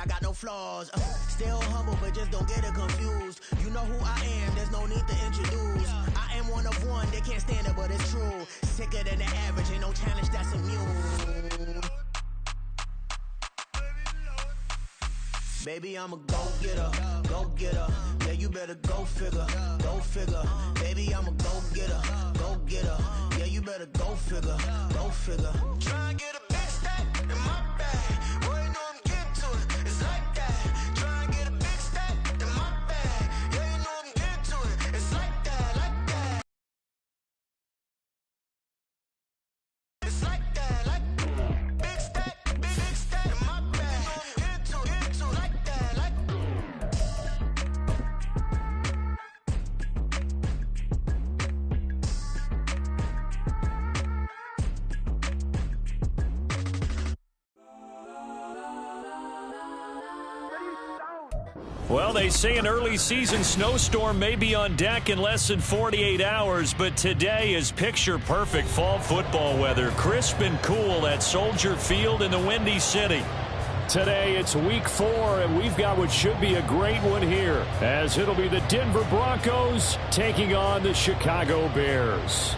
I got no flaws. Still humble, but just don't get it confused. You know who I am, there's no need to introduce. I am one of one, they can't stand it, but it's true. Sicker than the average, ain't no challenge that's immune. Baby, I'm a go-getter, go-getter. Yeah, you better go figure, go figure. Baby, I'm a go-getter, go-getter. Yeah, you better go figure, go figure. Try and get a big stack in my bag. Boy, you know I'm getting to it, it's like that. Try and get a big stack in my bag. Yeah, you know I'm getting to it, it's like that, like that. It's like that, like big stack, big stack in my bag. Get to it, like that, like. Well, they say an early season snowstorm may be on deck in less than 48 hours, but today is picture-perfect fall football weather. Crisp and cool at Soldier Field in the Windy City. Today it's week 4, and we've got what should be a great one here, as it'll be the Denver Broncos taking on the Chicago Bears.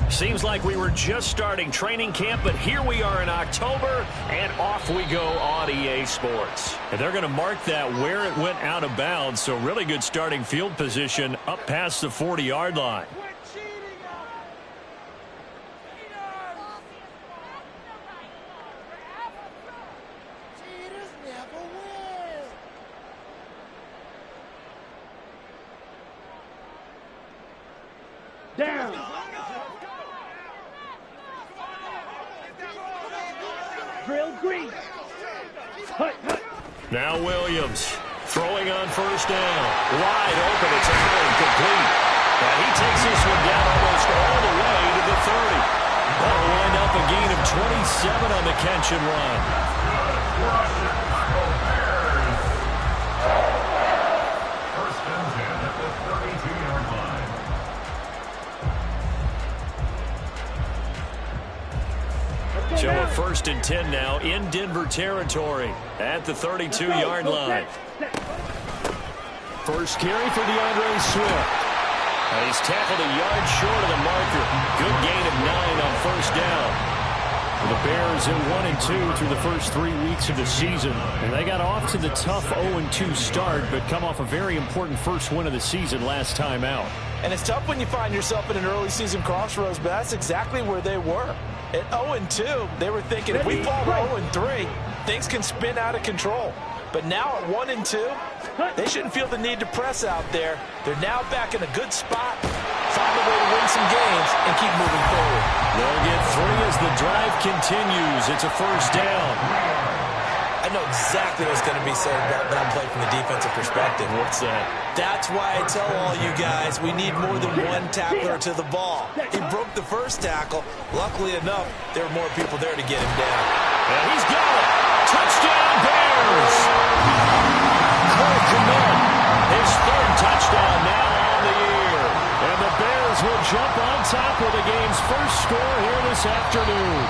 Seems like we were just starting training camp, but here we are in October, and off we go on EA Sports. And they're going to mark that where it went out of bounds, so really good starting field position up past the 40-yard line. Down. Drill green. Now Williams throwing on first down. Wide open. It's incomplete. And he takes this one down almost all the way to the 30. That'll wind up a gain of 27 on the catch and run. First and 10 at the 32-yard line. So a first and 10 now in Denver territory at the 32-yard line. First carry for DeAndre Swift. And he's tackled a yard short of the marker. Good gain of 9 on first down. The Bears in 1-2 through the first 3 weeks of the season. And they got off to the tough 0-2 start, but come off a very important first win of the season last time out. And it's tough when you find yourself in an early season crossroads, but that's exactly where they were. At 0-2, they were thinking, if we fall to 0-3, things can spin out of control. But now at 1-2, they shouldn't feel the need to press out there. They're now back in a good spot, find a way to win some games, and keep moving forward. They'll get 3 as the drive continues. It's a first down. I know exactly what's going to be said about that play from the defensive perspective. What's that? That's why I tell all you guys we need more than one tackler to the ball. He broke the first tackle. Luckily enough, there were more people there to get him down. And he's got it. Touchdown, Bears. Cole Kmet, his 3rd touchdown now on the year. And the Bears will jump on top of the game's first score here this afternoon.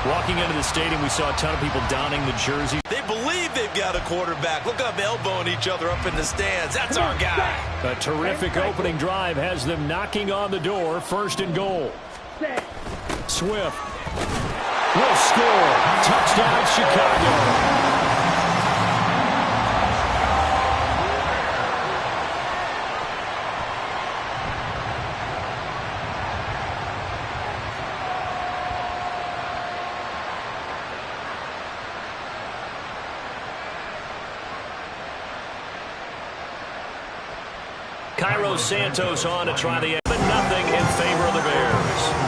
Walking into the stadium, we saw a ton of people donning the jersey. They believe they've got a quarterback. Look at them elbowing each other up in the stands. That's our guy. A terrific opening drive has them knocking on the door. First and goal. Swift will score. Touchdown, Chicago. Cairo Santos on to try the 7-0 in favor of the Bears.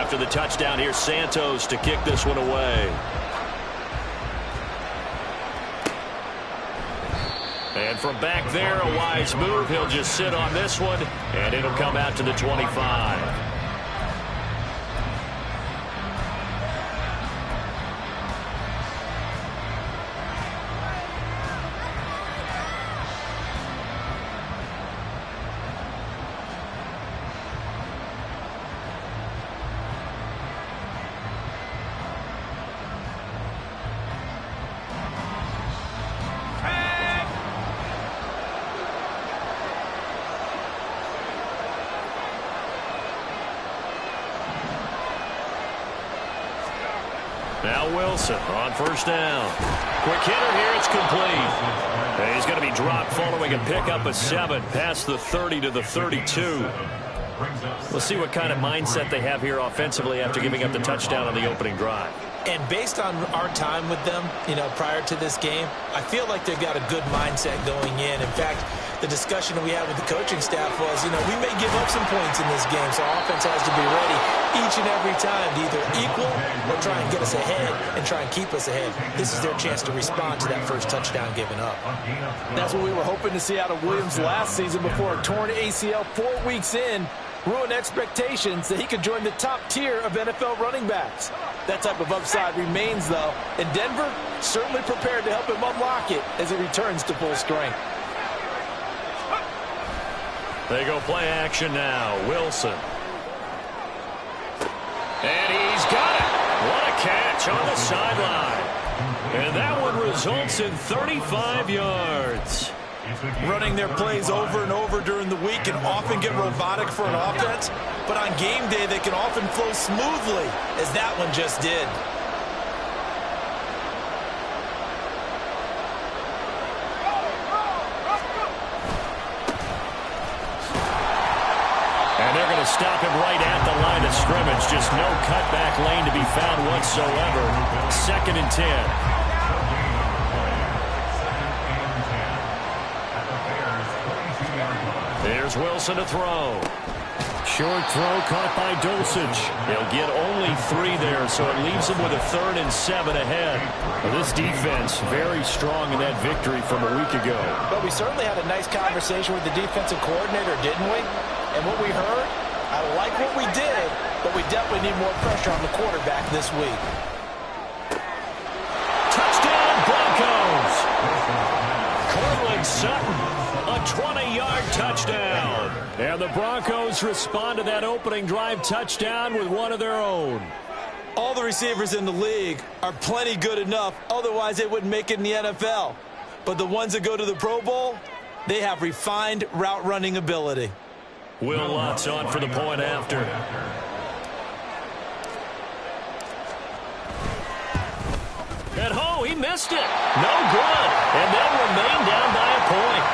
The touchdown here, Santos to kick this one away. And from back there, a wise move. He'll just sit on this one, and it'll come out to the 25. Now Wilson on first down. Quick hitter here. It's complete. And he's going to be dropped following a pickup of 7 past the 30 to the 32. We'll see what kind of mindset they have here offensively after giving up the touchdown on the opening drive. And based on our time with them, prior to this game, I feel like they've got a good mindset going in. In fact, the discussion that we had with the coaching staff was, we may give up some points in this game, so our offense has to be ready each and every time to either equal or try and get us ahead and try and keep us ahead. This is their chance to respond to that first touchdown given up. That's what we were hoping to see out of Williams last season before a torn ACL 4 weeks in ruined expectations that he could join the top tier of NFL running backs. That type of upside remains, though, and Denver certainly prepared to help him unlock it as he returns to full strength. They go play action now. Wilson. And he's got it. What a catch on the sideline. And that one results in 35 yards. Running their plays over and over during the week can often get robotic for an offense, but on game day they can often flow smoothly, as that one just did. And they're going to stop him right at the line of scrimmage. Just no cutback lane to be found whatsoever. 2nd and 10. There's Wilson to throw. Short throw caught by Dulcich. They'll get only 3 there, so it leaves them with a 3rd and 7 ahead. Well, this defense very strong in that victory from a week ago. But we certainly had a nice conversation with the defensive coordinator, didn't we? And what we heard, I like what we did, but we definitely need more pressure on the quarterback this week. Touchdown, Broncos! Cortland Sutton, a 20-yard touchdown. And the Broncos respond to that opening drive touchdown with one of their own. All the receivers in the league are plenty good enough, otherwise they wouldn't make it in the NFL. But the ones that go to the Pro Bowl, they have refined route running ability. Will Lutz on for the point after. And he missed it. No good. And they'll remain down by a point.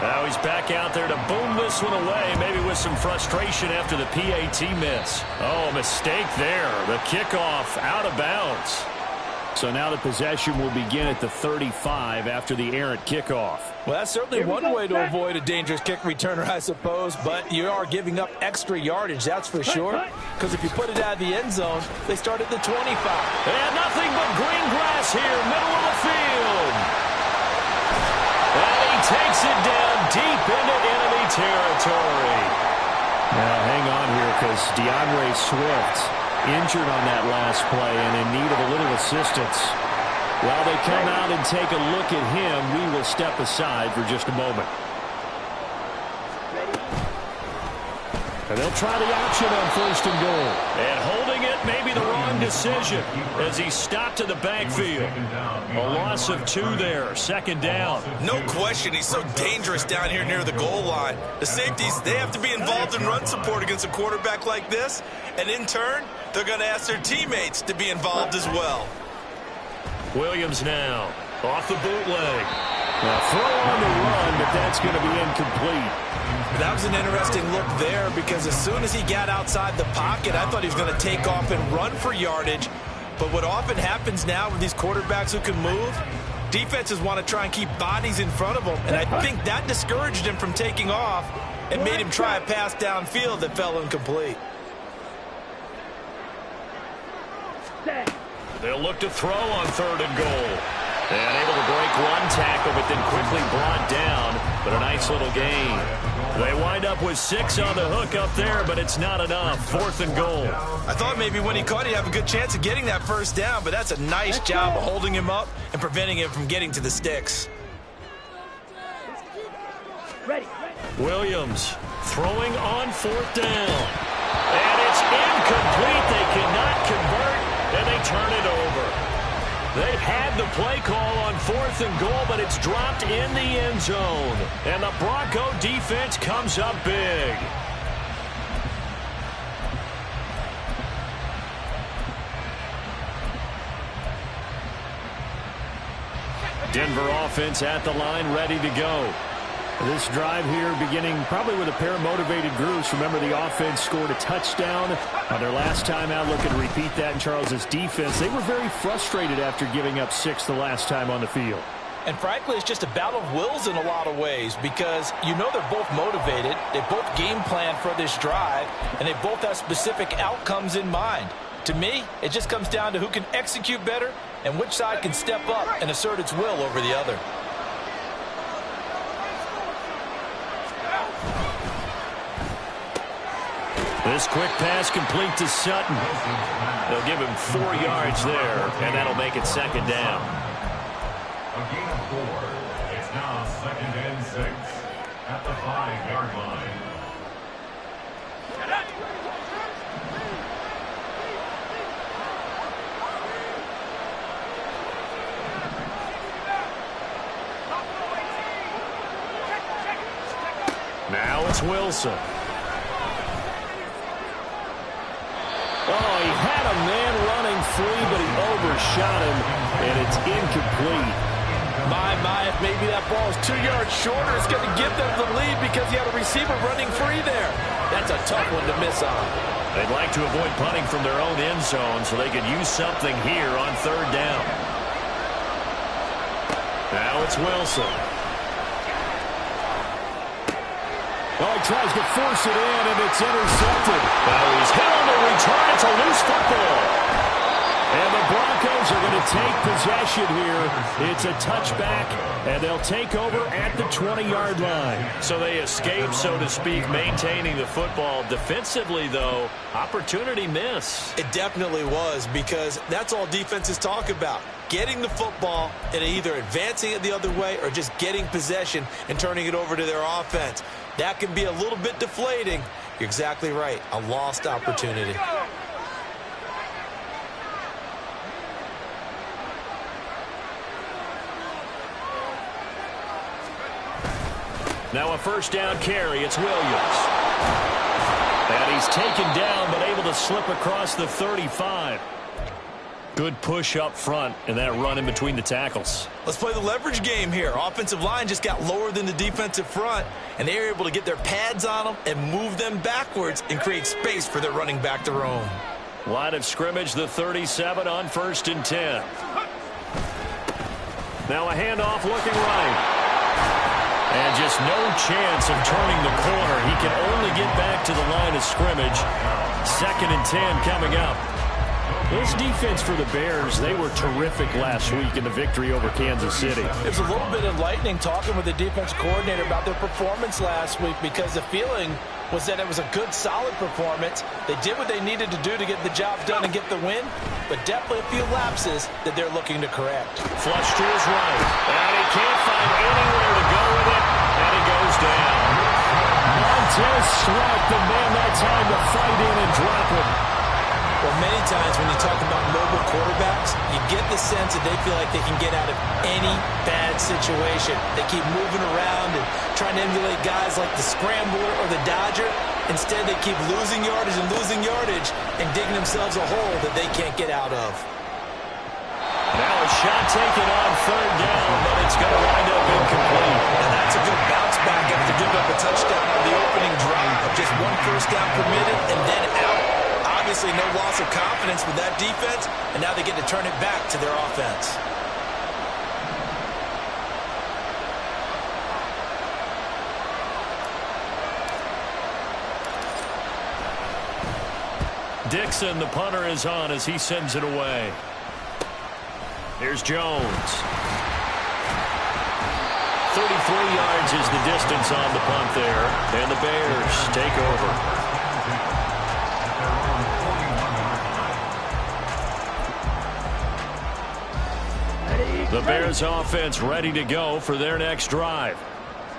Now he's back out there to boom this one away, maybe with some frustration after the PAT miss. Oh, mistake there. The kickoff out of bounds. So now the possession will begin at the 35 after the errant kickoff. Well, that's certainly one way to avoid a dangerous kick returner, I suppose, but you are giving up extra yardage, that's for sure. Because if you put it out of the end zone, they start at the 25. And nothing but green grass here, middle of the field. And he takes it down deep into enemy territory. Now, hang on here, because DeAndre Swift injured on that last play and in need of a little assistance. While they come out and take a look at him, we will step aside for just a moment. And they'll try the option on 1st and goal. And holding it may be the wrong decision as he stopped in the backfield. A loss of 2 there, 2nd down. No question, he's so dangerous down here near the goal line. The safeties, they have to be involved in run support against a quarterback like this. And in turn, they're going to ask their teammates to be involved as well. Williams now off the bootleg. Now throw on the run, but that's going to be incomplete. That was an interesting look there because as soon as he got outside the pocket, I thought he was going to take off and run for yardage. But what often happens now with these quarterbacks who can move, defenses want to try and keep bodies in front of them. And I think that discouraged him from taking off and made him try a pass downfield that fell incomplete. They'll look to throw on 3rd and goal. And able to break 1 tackle, but then quickly brought down. But a nice little gain. They wind up with 6 on the hook up there, but it's not enough. 4th and goal. I thought maybe when he caught it, he'd have a good chance of getting that 1st down, but that's a nice job of holding him up and preventing him from getting to the sticks. Ready. Williams throwing on 4th down. And it's incomplete. They cannot convert, and they turn it over. They had the play call on 4th and goal, but it's dropped in the end zone. And the Bronco defense comes up big. Denver offense at the line, ready to go. This drive here beginning probably with a pair of motivated groups. Remember, the offense scored a touchdown on their last time out. Looking to repeat that in Charles's defense. They were very frustrated after giving up 6 the last time on the field. And frankly, it's just a battle of wills in a lot of ways because you know they're both motivated. They both game plan for this drive, and they both have specific outcomes in mind. To me, it just comes down to who can execute better and which side can step up and assert its will over the other. This quick pass complete to Sutton. They'll give him 4 yards there, and that'll make it 2nd down. A gain of 4. It's now 2nd and 6 at the 5-yard line. Now it's Wilson. Oh, he had a man running free, but he overshot him, and it's incomplete. My, if maybe that ball is 2 yards shorter, it's going to give them the lead because he had a receiver running free there. That's a tough one to miss on. They'd like to avoid punting from their own end zone so they could use something here on 3rd down. Now it's Wilson. Oh, he tries to force it in, and it's intercepted. Now he's hit on the return. It's a loose football. And the Broncos are going to take possession here. It's a touchback, and they'll take over at the 20-yard line. So they escape, so to speak, maintaining the football. Defensively, though, opportunity miss. It definitely was because that's all defenses talk about. Getting the football and either advancing it the other way or just getting possession and turning it over to their offense. That can be a little bit deflating. You're exactly right. A lost opportunity. Now a 1st down carry. It's Williams. And he's taken down but able to slip across the 35. Good push up front and that run in between the tackles. Let's play the leverage game here. Offensive line just got lower than the defensive front, and they were able to get their pads on them and move them backwards and create space for their running back to roam. Line of scrimmage, the 37 on 1st and 10. Now a handoff looking right. And just no chance of turning the corner. He can only get back to the line of scrimmage. 2nd and 10 coming up. This defense for the Bears, they were terrific last week in the victory over Kansas City. It was a little bit enlightening talking with the defense coordinator about their performance last week because the feeling was that it was a good, solid performance. They did what they needed to do to get the job done and get the win, but definitely a few lapses that they're looking to correct. Flush to his right, and he can't find anywhere to go with it, and he goes down. Just swept, and man, that's time to fight in and drop him. Well, many times when you talk about mobile quarterbacks, you get the sense that they feel like they can get out of any bad situation. They keep moving around and trying to emulate guys like the scrambler or the dodger. Instead, they keep losing yardage and digging themselves a hole that they can't get out of. Now a shot taken on third down, but it's going to wind up incomplete. And that's a good bounce back after giving up a touchdown on the opening drive. Just one first down permitted and then out. Obviously no loss of confidence with that defense, and now they get to turn it back to their offense. Dixon, the punter, is on as he sends it away. Here's Jones. 33 yards is the distance on the punt there, and the Bears take over. The Bears offense ready to go for their next drive.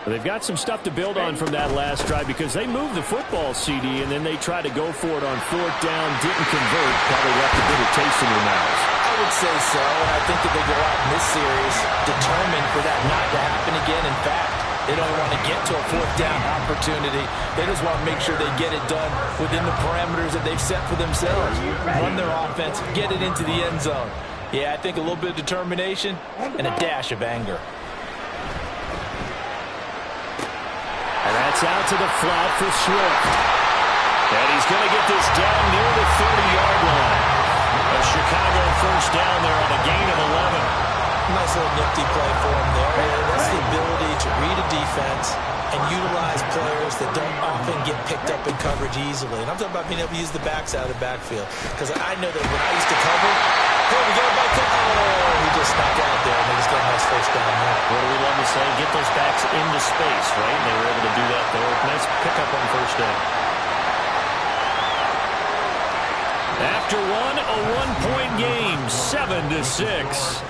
They've got some stuff to build on from that last drive because they moved the football, CD, and then they tried to go for it on fourth down, didn't convert, probably left a bitter taste in their mouths. I would say so, and I think that they go out in this series determined for that not to happen again. In fact, they don't want to get to a fourth down opportunity. They just want to make sure they get it done within the parameters that they've set for themselves. Run their offense, get it into the end zone. Yeah, I think a little bit of determination and a dash of anger. And that's out to the flat for Swift. And he's going to get this down near the 30-yard line. A Chicago first down there on a gain of 11. Nice little nifty play for him there. That's the ability to read a defense and utilize players that don't often get picked up in coverage easily. And I'm talking about being able to use the backside of the backfield. Because I know that when I used to cover, hey, we got a back cut. Oh, he just knocked out there, and they just got a nice first down there. What do we love to say? Get those backs into space, right? And they were able to do that there. Nice pickup on first down. After one, a one-point game, 7-6.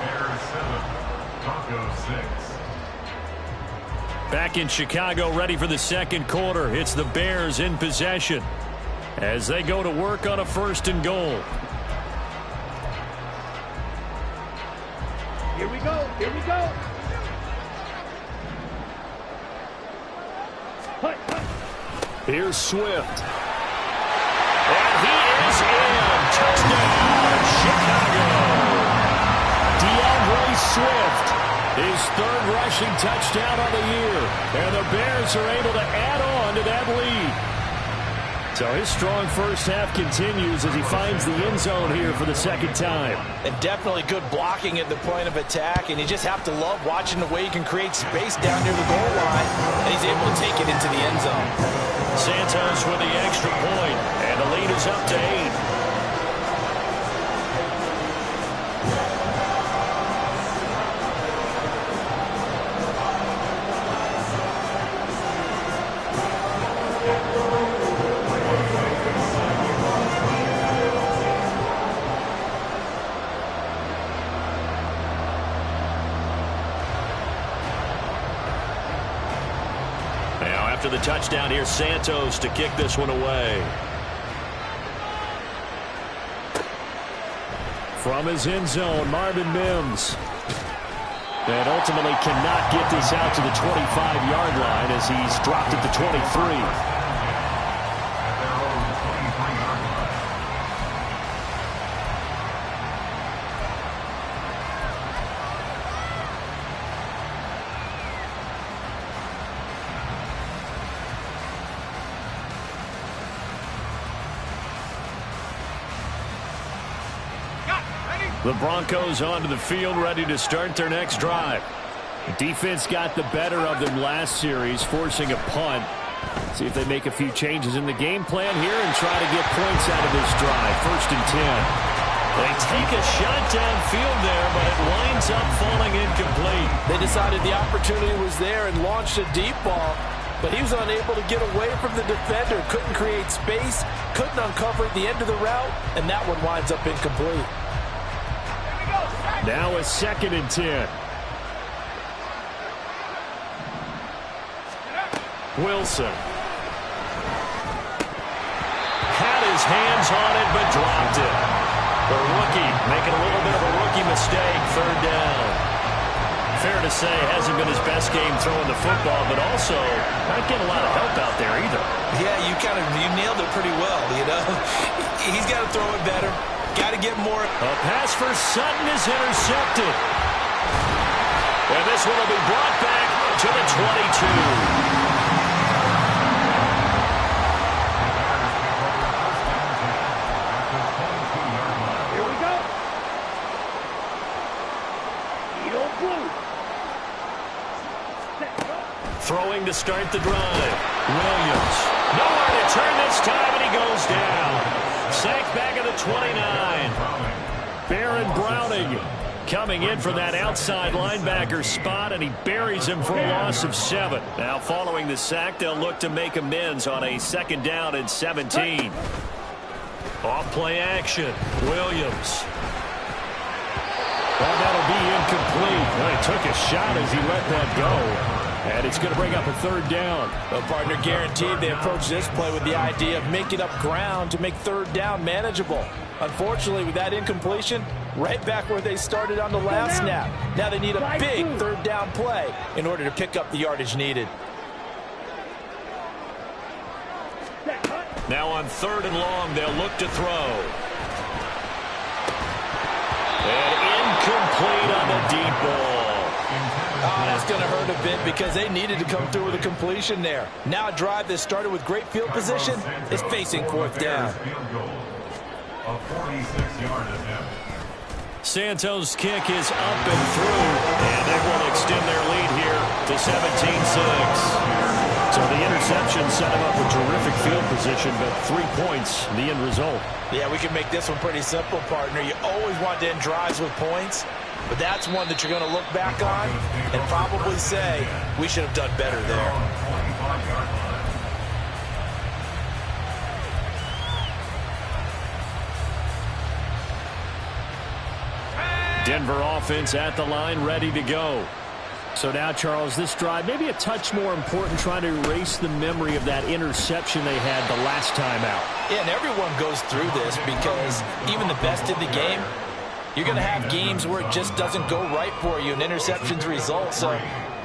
Back in Chicago, ready for the second quarter. It's the Bears in possession as they go to work on a first and goal. Here we go. Here we go. Here's Swift. And he is in. Touchdown, Chicago. DeAndre Swift, his third rushing touchdown on the year. And the Bears are able to add on to that lead. So his strong first half continues as he finds the end zone here for the second time. And definitely good blocking at the point of attack. And you just have to love watching the way he can create space down near the goal line. And he's able to take it into the end zone. Santos with the extra point. And the lead is up to 8. After the touchdown, here's Santos to kick this one away. From his end zone, Marvin Mims. And ultimately cannot get this out to the 25-yard line as he's dropped at the 23. The Broncos onto the field, ready to start their next drive. The defense got the better of them last series, forcing a punt. See if they make a few changes in the game plan here and try to get points out of this drive. 1st and 10. They take a shot downfield there, but it winds up falling incomplete. They decided the opportunity was there and launched a deep ball, but he was unable to get away from the defender. Couldn't create space, couldn't uncover at the end of the route, and that one winds up incomplete. Now a 2nd and 10. Wilson. his hands on it, but dropped it. The rookie making a little bit of a rookie mistake, third down. Fair to say, hasn't been his best game throwing the football, but also not getting a lot of help out there either. Yeah, you nailed it pretty well, you know. He's got to throw it better. Got to get more. A pass for Sutton is intercepted. And this one will be brought back to the 22. Throwing to start the drive. Williams. Nowhere to turn this time, and he goes down. Sacked back at the 29. Baron Browning coming in from that outside linebacker spot, and he buries him for a loss of 7. Now following the sack, they'll look to make amends on a 2nd down and 17. Off play action. Williams. Well, that'll be incomplete. Well, he took a shot as he let that go. And it's going to bring up a 3rd down. The partner guaranteed they approach this play with the idea of making up ground to make 3rd down manageable. Unfortunately, with that incompletion, right back where they started on the last snap. Now they need a big 3rd down play in order to pick up the yardage needed. Now on 3rd and long, they'll look to throw. And incomplete on the deep ball. Oh, that's going to hurt a bit because they needed to come through with a completion there. Now a drive that started with great field position is facing 4th down. A 46-yard attempt. Santos' kick is up and through, and they will extend their lead here to 17-6. So the interception set him up with terrific field position, but 3 points, the end result. Yeah, we can make this one pretty simple, partner. You always want to end drives with points, but that's one that you're going to look back on and probably say, we should have done better there. Denver offense at the line, ready to go. So now, Charles, this drive maybe a touch more important, trying to erase the memory of that interception they had the last time out. Yeah, and everyone goes through this because even the best in the game, you're going to have games where it just doesn't go right for you and interceptions result. So,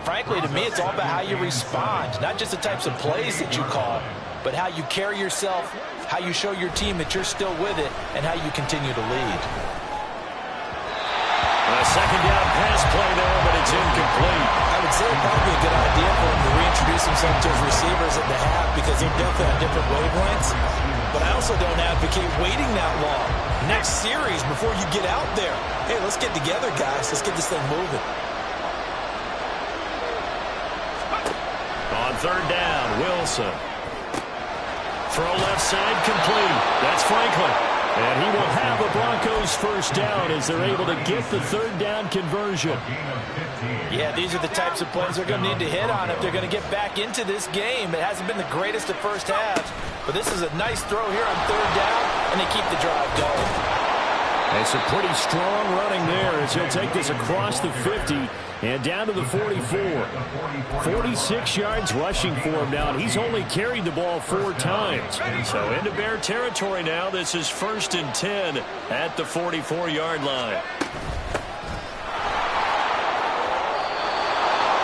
frankly, to me, it's all about how you respond, not just the types of plays that you call, but how you carry yourself, how you show your team that you're still with it, and how you continue to lead. A 2nd down pass play there, but it's incomplete. I would say it'd probably be a good idea for him to reintroduce himself to his receivers at the half because they're definitely on different wavelengths. But I also don't advocate waiting that long. Next series before you get out there. Hey, let's get together, guys. Let's get this thing moving. On 3rd down, Wilson. Throw left side complete. That's Franklin. And he will have the Broncos 1st down as they're able to get the 3rd down conversion. Yeah, these are the types of plays they're going to need to hit on if they're going to get back into this game. It hasn't been the greatest of first halves, but this is a nice throw here on 3rd down, and they keep the drive going. It's a pretty strong running there as he'll take this across the 50 and down to the 44. 46 yards rushing for him now, and he's only carried the ball 4 times. So into Bear territory now. This is 1st and 10 at the 44-yard line.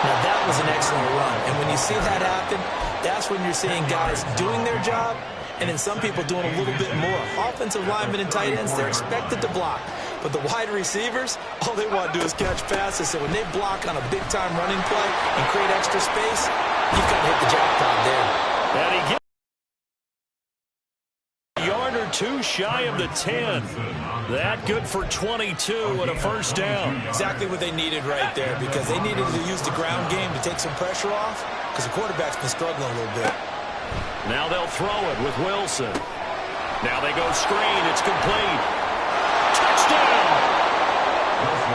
Now that was an excellent run, and when you see that happen, that's when you're seeing guys doing their job and then some people doing a little bit more. Offensive linemen and tight ends, they're expected to block. But the wide receivers, all they want to do is catch passes. So when they block on a big-time running play and create extra space, you've got to hit the jackpot there. And he gets a yard or 2 shy of the 10. That good for 22 and a 1st down. Exactly what they needed right there because they needed to use the ground game to take some pressure off because the quarterback's been struggling a little bit. Now they'll throw it with Wilson. Now they go screen. It's complete. Touchdown!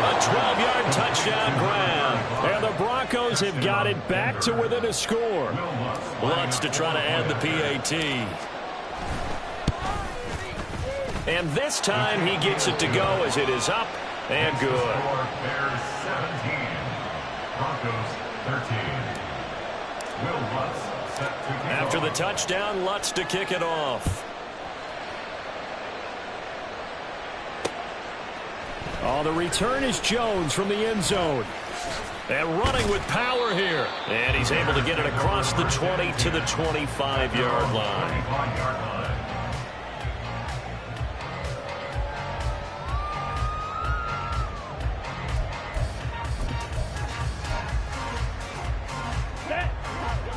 A 12-yard touchdown grab. And the Broncos have got it back to within a score. Lutz to try to add the PAT. And this time he gets it to go as it is up and good. Bears 17, Broncos 13. Will Lutz set to kick After the off. touchdown, Lutz to kick it off. Oh, the return is Jones from the end zone. And running with power here. And he's able to get it across the 20 to the 25-yard line.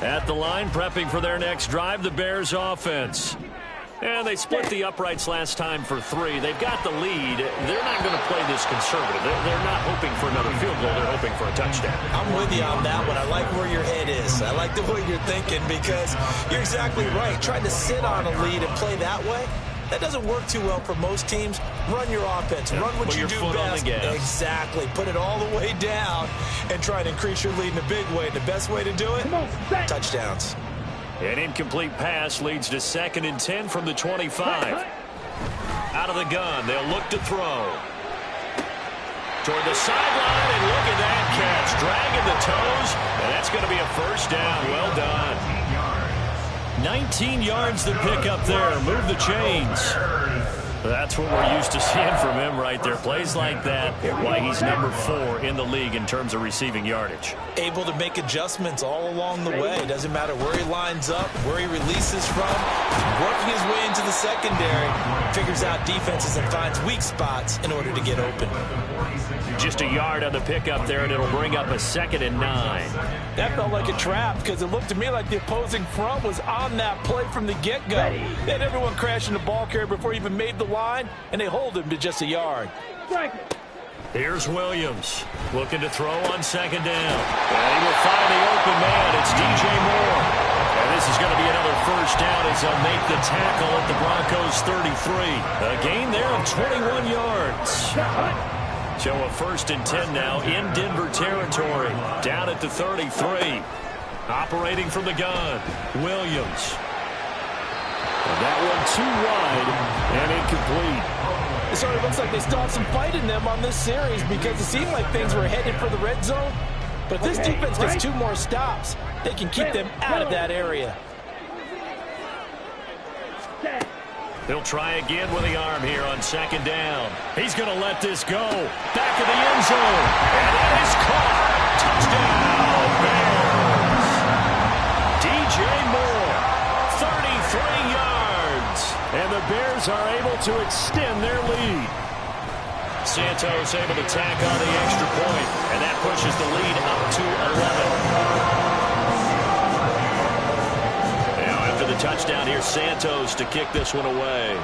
At the line, prepping for their next drive, the Bears offense. And they split the uprights last time for 3. They've got the lead. They're not going to play this conservative. They're not hoping for another field goal. They're hoping for a touchdown. I'm with you on that one. I like where your head is. I like the way you're thinking because you're exactly right. Trying to sit on a lead and play that way, that doesn't work too well for most teams. Run your offense. Run what you do best. Exactly. Put it all the way down and try to increase your lead in a big way. The best way to do it, touchdowns. An incomplete pass leads to 2nd and 10 from the 25. Out of the gun, they'll look to throw. Toward the sideline, and look at that catch. Dragging the toes, and that's going to be a first down. Well done. 19 yards to pick up there. Move the chains. That's what we're used to seeing from him right there. Plays like that, why he's number 4 in the league in terms of receiving yardage. Able to make adjustments all along the way. Doesn't matter where he lines up, where he releases from. Working his way into the secondary. Figures out defenses and finds weak spots in order to get open. Just a yard on the pickup there, and it'll bring up a 2nd and 9. That felt like a trap because it looked to me like the opposing front was on that play from the get-go. They had everyone crashing the ball carrier before he even made the line, and they hold him to just a yard. Here's Williams looking to throw on 2nd down. And he will find the open man. It's DJ Moore. And this is going to be another first down as they'll make the tackle at the Broncos 33. A gain there of 21 yards. So a 1st and 10 now in Denver territory. Down at the 33. Operating from the gun, Williams. And that one too wide and incomplete. It sort of looks like they still have some fight in them on this series because it seemed like things were headed for the red zone. But this defense gets 2 more stops. They can keep them out of that area. He'll try again with the arm here on 2nd down. He's going to let this go. Back of the end zone. And that is caught. Touchdown, Bears. DJ Moore, 33 yards. And the Bears are able to extend their lead. Santos able to tack on the extra point. And that pushes the lead up to 11. The touchdown here, Santos to kick this one away.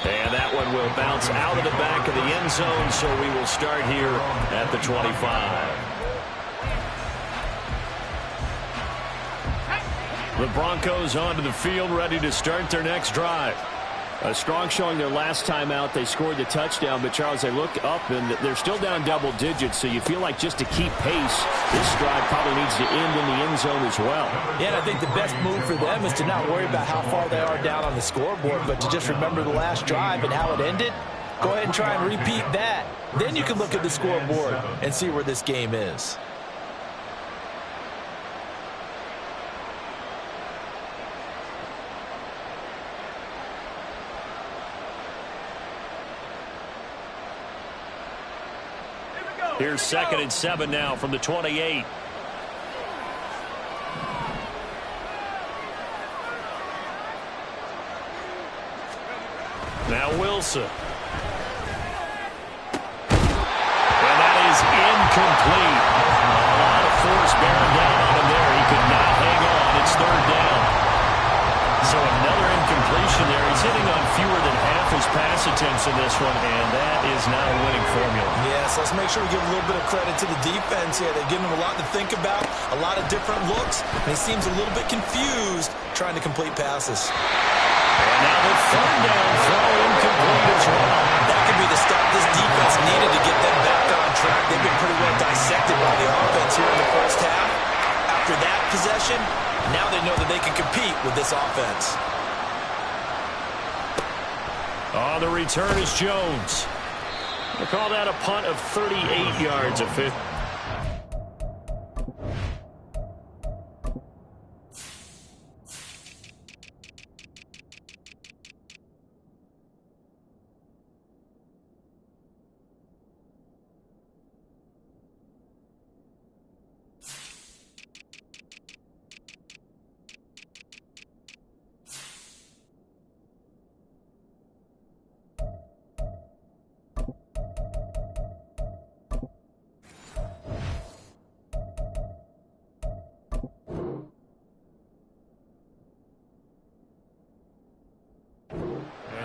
And that one will bounce out of the back of the end zone, so we will start here at the 25. The Broncos onto the field, ready to start their next drive. A strong showing their last time out. They scored the touchdown, but, Charles, they look up, and they're still down double digits, so you feel like just to keep pace, this drive probably needs to end in the end zone as well. Yeah, and I think the best move for them is to not worry about how far they are down on the scoreboard, but to just remember the last drive and how it ended. Go ahead and try and repeat that. Then you can look at the scoreboard and see where this game is. Here's 2nd and 7 now from the 28. Now Wilson. And that is incomplete. A lot of force bearing down on him there. He could not hang on. It's 3rd down. So another incompletion there. He's hitting on fewer than half his pass attempts in this one, and that is not a winning formula. Yes, let's make sure we give a little bit of credit to the defense here. They're giving him a lot to think about, a lot of different looks, and he seems a little bit confused trying to complete passes. And now the 3rd down throw incomplete as well. That could be the stop this defense needed to get them back on track. They've been pretty well dissected by the offense here in the first half. After that possession, now they know that they can compete with this offense. On the return is Jones. They call that a punt of 38 yards of 50.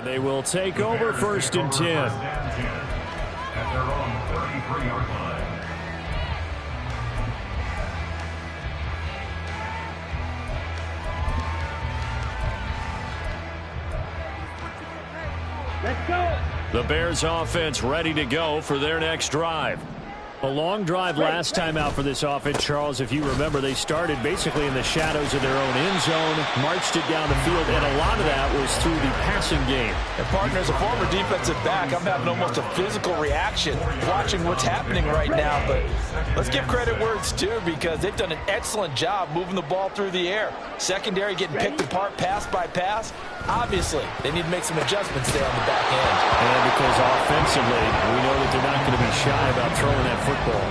And they will take over 1st and 10. At their own 33-yard line. Let's go. The Bears offense ready to go for their next drive. A long drive last time out for this offense, Charles. If you remember, they started basically in the shadows of their own end zone, marched it down the field, and a lot of that was through the passing game. And partner, as a former defensive back, I'm having almost a physical reaction watching what's happening right now. But let's give credit where it's due, because they've done an excellent job moving the ball through the air. Secondary getting picked apart pass by pass. Obviously, they need to make some adjustments there on the back end. And because offensively, we know that they're not going to be shy about throwing that football.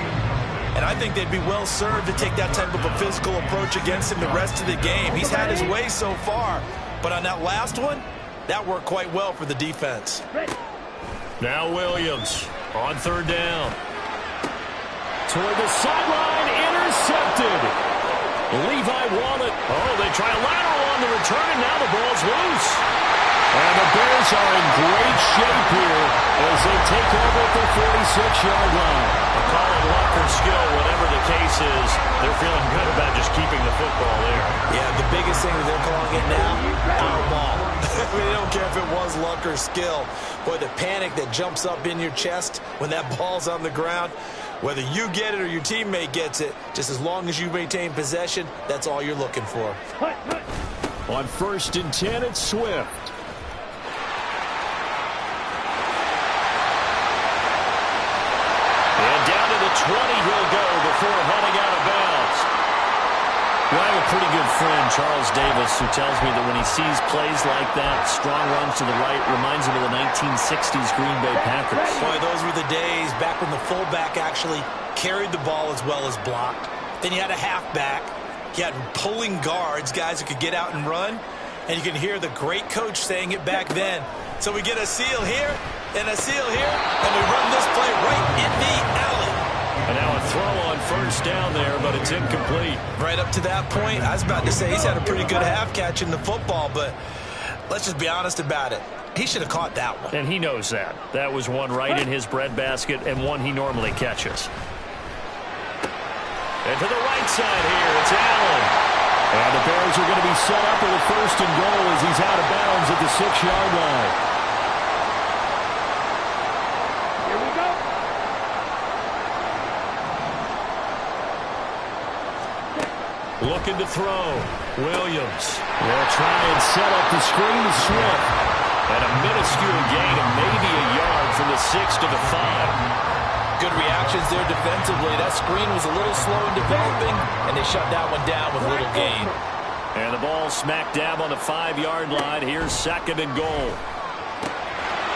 And I think they'd be well served to take that type of a physical approach against him the rest of the game. He's had his way so far, but on that last one, that worked quite well for the defense. Now Williams on 3rd down. Toward the sideline, intercepted. Levi Wallet. Oh, they try a lateral on the return, and now the ball's loose. And the Bears are in great shape here as they take over at the 46-yard line. Call it luck or skill, whatever the case is, they're feeling good about just keeping the football there. Yeah, the biggest thing that they're calling it now, our ball. I mean, they don't care if it was luck or skill. Boy, the panic that jumps up in your chest when that ball's on the ground, whether you get it or your teammate gets it, just as long as you maintain possession, that's all you're looking for. On 1st and 10, it's Swift. And down to the 20 he'll go before heading out of bounds. Well, I have a pretty good friend, Charles Davis, who tells me that when he sees plays like that, strong runs to the right, reminds him of the 1960s Green Bay Packers. Boy, those were the days back when the fullback actually carried the ball as well as blocked. Then you had a halfback. You had pulling guards, guys who could get out and run. And you can hear the great coach saying it back then. So we get a seal here and a seal here, and we run this play right in the alley. And now a throw on 1st down there, but it's incomplete. Right up to that point, I was about to say he's had a pretty good half catching the football, but let's just be honest about it. He should have caught that one. And he knows that. That was one right in his breadbasket and one he normally catches. And to the right side here, it's Allen. And the Bears are going to be set up with a 1st and goal as he's out of bounds at the 6-yard line. Here we go. Looking to throw. Williams. They'll try and set up the screen to Swift. And a minuscule gain of maybe a yard from the 6 to the 5. Good reactions there defensively. That screen was a little slow in developing, and they shut that one down with little gain. And the ball smack dab on the 5-yard line. Here's 2nd and goal.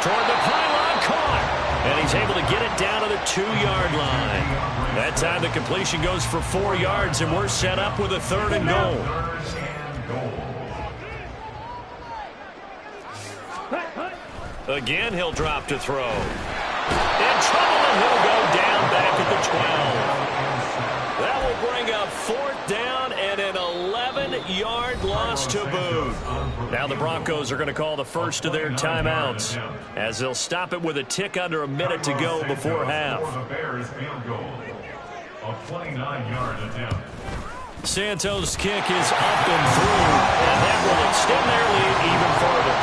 Toward the pylon, caught. And he's able to get it down to the 2-yard line. That time the completion goes for 4 yards, and we're set up with a 3rd and goal. Again, he'll drop to throw. In trouble, and he'll go down back at the 12. That will bring up 4th down and an 11-yard loss to boot. Now the Broncos are going to call the first of their timeouts, as they'll stop it with a tick under a minute to go before half. A 29-yard attempt. Santos' kick is up and through, and that will extend their lead even further.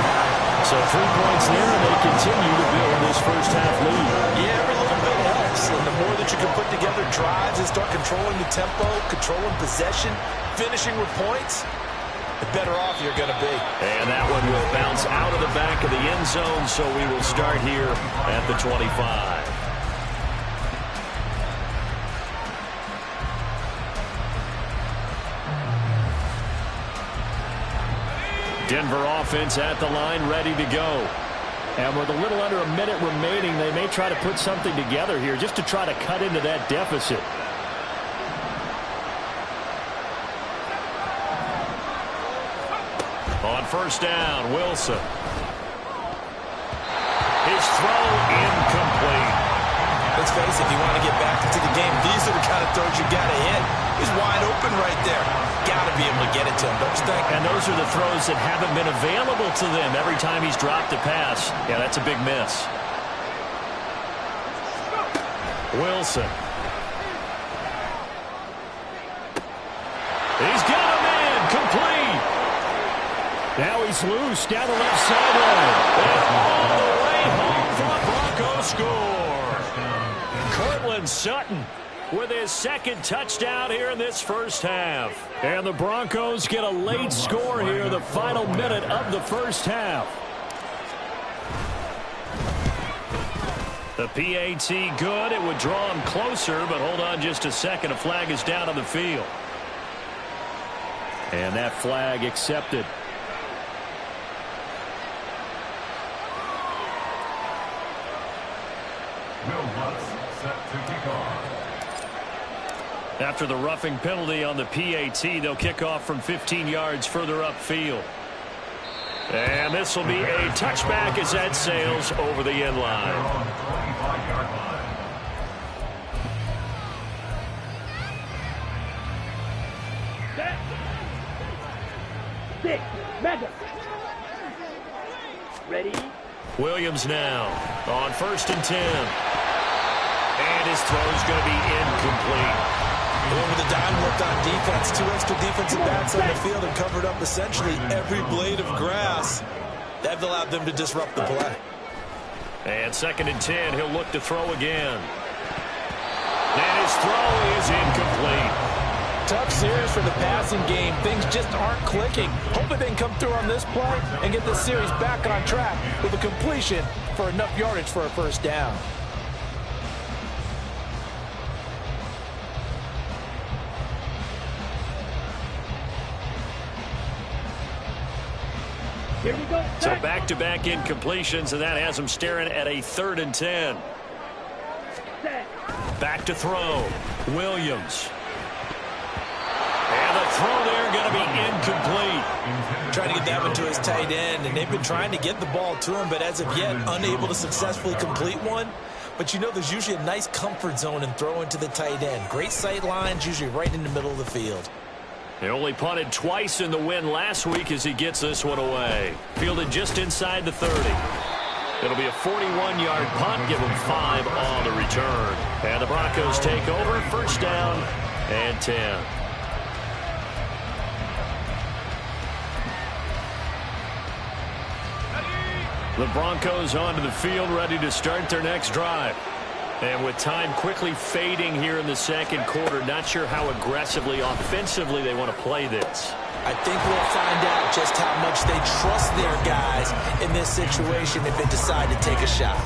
So 3 points there, and they continue to build this first-half lead. Yeah, every little bit helps, and the more that you can put together drives and start controlling the tempo, controlling possession, finishing with points, the better off you're going to be. And that one will bounce out of the back of the end zone, so we will start here at the 25. Denver offense at the line, ready to go. And with a little under a minute remaining, they may try to put something together here just to try to cut into that deficit. On 1st down, Wilson. His throw incomplete. Let's face it, if you want to get back into the game, these are the kind of throws you got to hit. He's wide open right there. Got to be able to get it to him, don't you think? And those are the throws that haven't been available to them every time he's dropped a pass. Yeah, that's a big miss. Wilson. He's got a man complete. Now he's loose down the left sideline. And all the way home for a Broncos score. Cortland Sutton with his second touchdown here in this first half. And the Broncos get a late score here, the final minute of the first half. The PAT good. It would draw him closer, but hold on just a second. A flag is down on the field. And that flag accepted. After the roughing penalty on the PAT, they'll kick off from 15 yards further upfield. And this will be a touchback as that sails over the end line. Six, mega. Ready? Williams now on 1st and 10. And his throw is going to be incomplete. Over the dime worked on defense. 2 extra defensive backs on the field and covered up essentially every blade of grass. That allowed them to disrupt the play. And 2nd and 10, he'll look to throw again. And his throw is incomplete. Tough series for the passing game. Things just aren't clicking. Hoping they can come through on this play and get this series back on track with a completion for enough yardage for a first down. Here we go. So back-to-back incompletions, and that has him staring at a 3rd and 10. Back to throw. Williams. And the throw there going to be incomplete. Trying to get that one to his tight end, and they've been trying to get the ball to him, but as of yet, unable to successfully complete one. But you know there's usually a nice comfort zone in throwing to the tight end. Great sight lines, usually right in the middle of the field. They only punted twice in the win last week as he gets this one away. Fielded just inside the 30. It'll be a 41-yard punt, give him 5 on the return. And the Broncos take over, 1st down and 10. The Broncos onto the field, ready to start their next drive. And with time quickly fading here in the 2nd quarter, not sure how aggressively, offensively they want to play this. I think we'll find out just how much they trust their guys in this situation if they decide to take a shot.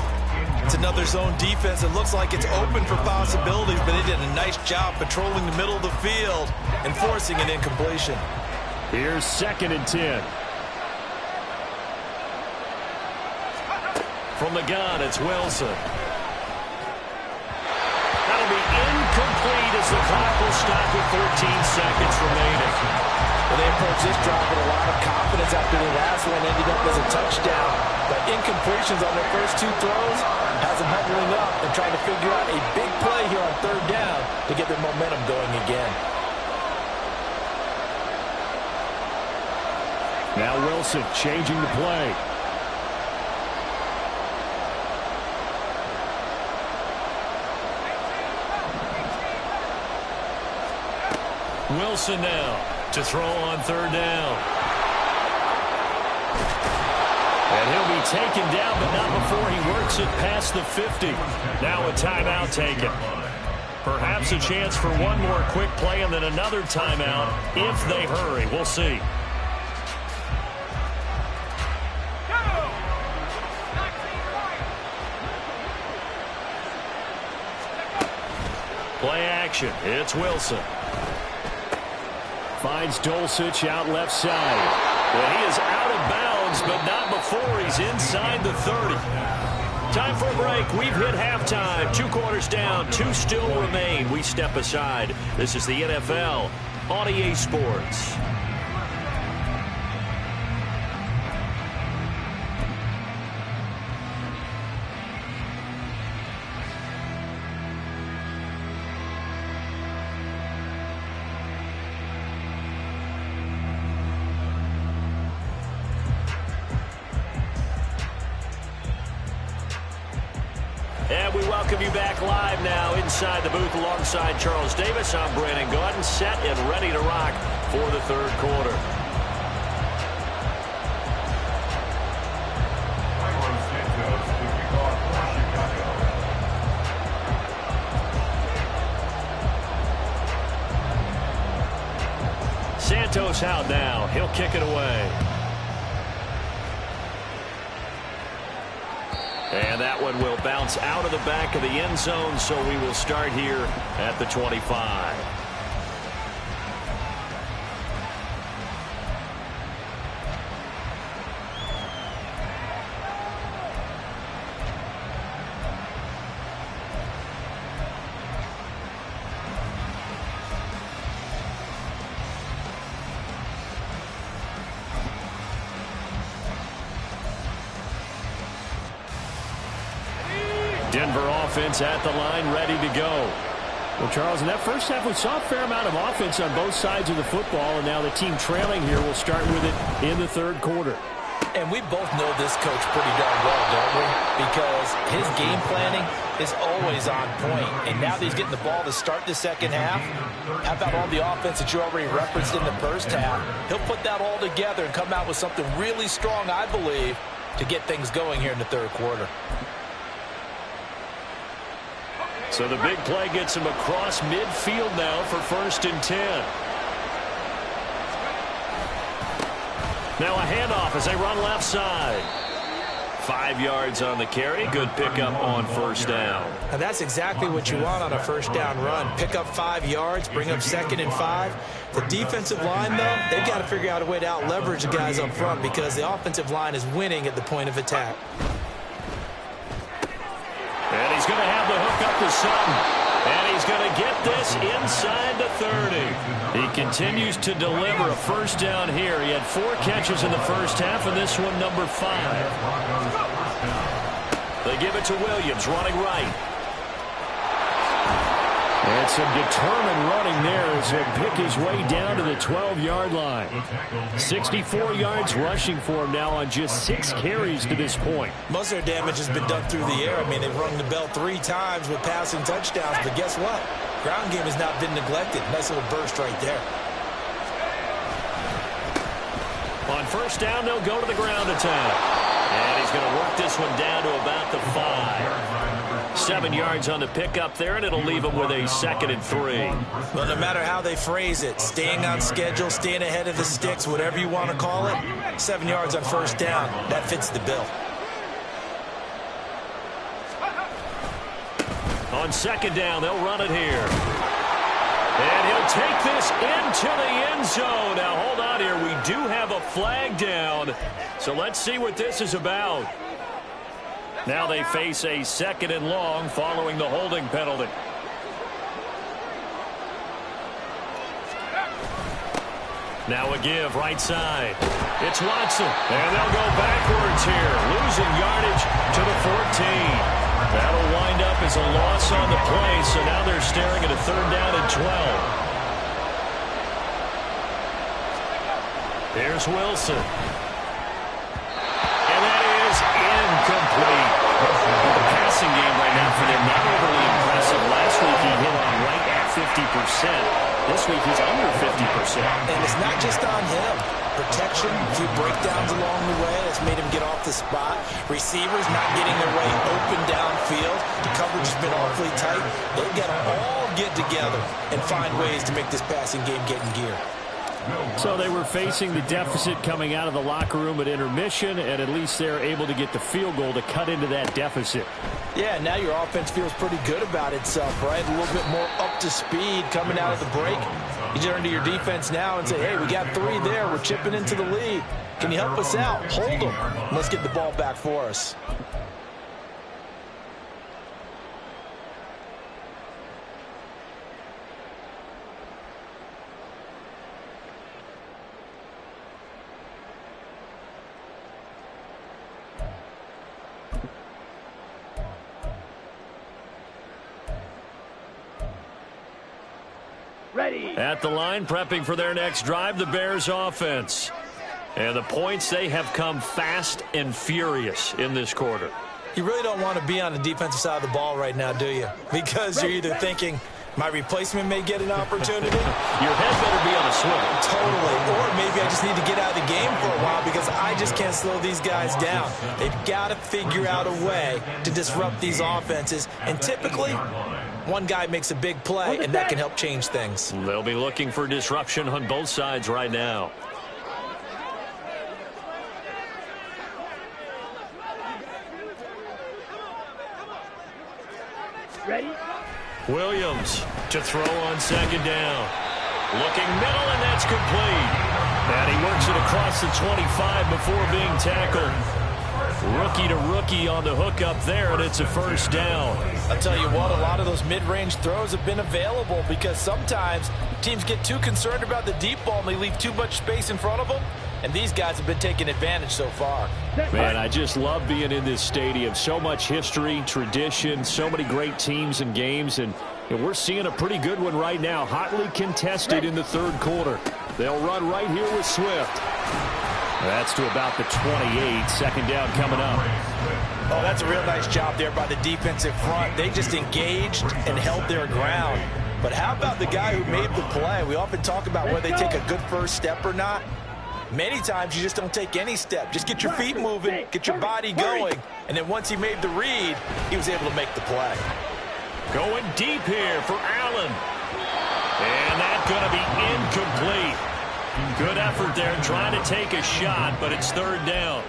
It's another zone defense. It looks like it's open for possibilities, but they did a nice job patrolling the middle of the field and forcing an incompletion. Here's 2nd and 10. From the gun, it's Wilson. That'll be incomplete as the clock will stop with 13 seconds remaining. Well, they approached this drive with a lot of confidence after the last one ended up as a touchdown. But incompletions on their first 2 throws has them huddling up and trying to figure out a big play here on 3rd down to get their momentum going again. Now Wilson changing the play. Wilson now to throw on 3rd down. And he'll be taken down, but not before he works it past the 50. Now a timeout taken. Perhaps a chance for one more quick play and then another timeout if they hurry. We'll see. Play action. It's Wilson. Finds Dulcich out left side. Well, he is out of bounds, but not before he's inside the 30. Time for a break. We've hit halftime. 2 quarters down. 2 still remain. We step aside. This is the NFL on EA Sports. We welcome you back live now inside the booth alongside Charles Davis. I'm Brandon Gaudin, set and ready to rock for the third quarter. Santos out now. He'll kick it away. And that one will bounce out of the back of the end zone, so we will start here at the 25. Denver offense at the line, ready to go. Well, Charles, in that first half, we saw a fair amount of offense on both sides of the football, and now the team trailing here will start with it in the third quarter. And we both know this coach pretty darn well, don't we? Because his game planning is always on point. And now that he's getting the ball to start the second half, how about all the offense that you already referenced in the first half? He'll put that all together and come out with something really strong, I believe, to get things going here in the third quarter. So the big play gets him across midfield now for 1st and 10. Now a handoff as they run left side. 5 yards on the carry. Good pickup on 1st down. And that's exactly what you want on a 1st down run. Pick up 5 yards, bring up 2nd and 5. The defensive line, though, they've got to figure out a way to out-leverage the guys up front because the offensive line is winning at the point of attack. And he's going to have the hook up to Sutton. And he's going to get this inside the 30. He continues to deliver a 1st down here. He had 4 catches in the first half, and this one number 5. They give it to Williams, running right. And some determined running there as he'll pick his way down to the 12-yard line. 64 yards rushing for him now on just 6 carries to this point. Most of their damage has been done through the air. I mean, they've rung the bell 3 times with passing touchdowns, but guess what? Ground game has not been neglected. Nice little burst right there. On 1st down, they'll go to the ground attack. And he's going to work this one down to about the 5. 7 yards on the pickup there, and it'll leave him with a 2nd and 3. Well, no matter how they phrase it, staying on schedule, staying ahead of the sticks, whatever you want to call it, 7 yards on 1st down, that fits the bill. On 2nd down, they'll run it here. And he'll take this into the end zone. Now, hold on here. We do have a flag down, so let's see what this is about. Now they face a 2nd and long following the holding penalty. Now a give right side. It's Watson. And they'll go backwards here. Losing yardage to the 14. That'll wind up as a loss on the play. So now they're staring at a 3rd down and 12. Here's Wilson. And that is incomplete. The passing game right now for them, not overly impressive. Last week he hit on right at 50%. This week he's under 50%. And it's not just on him. Protection, a few breakdowns along the way. That's made him get off the spot. Receivers not getting their way open downfield. The coverage has been awfully tight. They've got to all get together and find ways to make this passing game get in gear. So they were facing the deficit coming out of the locker room at intermission, and at least they're able to get the field goal to cut into that deficit. Yeah, now your offense feels pretty good about itself, right? A little bit more up to speed coming out of the break. You turn to your defense now and say, hey, we got 3 there. We're chipping into the lead. Can you help us out? Hold them. Let's get the ball back for us. Ready. At the line, prepping for their next drive, the Bears offense. And the points, they have come fast and furious in this quarter. You really don't want to be on the defensive side of the ball right now, do you? Because you're either thinking, my replacement may get an opportunity. Your head better be on a swivel. Totally. Or maybe I just need to get out of the game for a while because I just can't slow these guys down. They've got to figure out a way to disrupt these offenses. And typically, one guy makes a big play, and that can help change things. They'll be looking for disruption on both sides right now. Ready? Williams to throw on second down. Looking middle, and that's complete. And he works it across the 25 before being tackled. Rookie to rookie on the hookup there, and it's a first down. I'll tell you what, a lot of those mid-range throws have been available because sometimes teams get too concerned about the deep ball and they leave too much space in front of them. And these guys have been taking advantage so far. Man, I just love being in this stadium. So much history, tradition, so many great teams and games. And we're seeing a pretty good one right now. Hotly contested in the third quarter. They'll run right here with Swift. That's to about the 28. Second down coming up. Oh, that's a real nice job there by the defensive front. They just engaged and held their ground. But how about the guy who made the play? We often talk about whether they take a good first step or not. Many times you just don't take any step. Just get your feet moving, get your body going, and then once he made the read, he was able to make the play. Going deep here for Allen. And that's going to be incomplete. Good effort there trying to take a shot, but it's third down.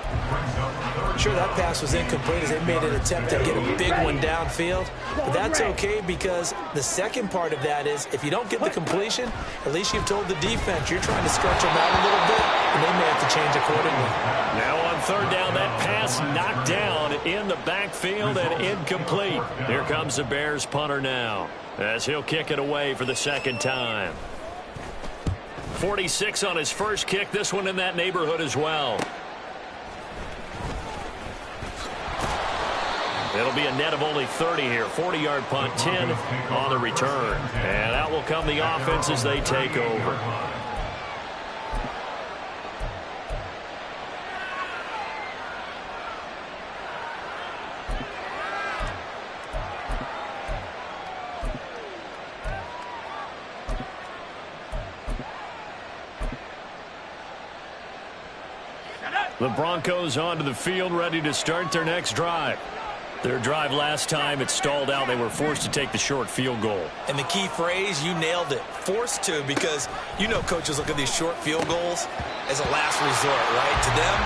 Sure, that pass was incomplete as they made an attempt to get a big one downfield. But that's okay because the second part of that is if you don't get the completion, at least you've told the defense you're trying to stretch them out a little bit, and they may have to change accordingly. Now on third down, that pass knocked down in the backfield and incomplete. Here comes the Bears punter now as he'll kick it away for the second time. 46 on his first kick, this one in that neighborhood as well. It'll be a net of only 30 here. 40-yard punt, 10 on the return. And out will come the offense as they take over. The Broncos onto the field, ready to start their next drive. Their drive last time, it stalled out. They were forced to take the short field goal. And the key phrase, you nailed it, forced to, because you know coaches look at these short field goals as a last resort, right? To them,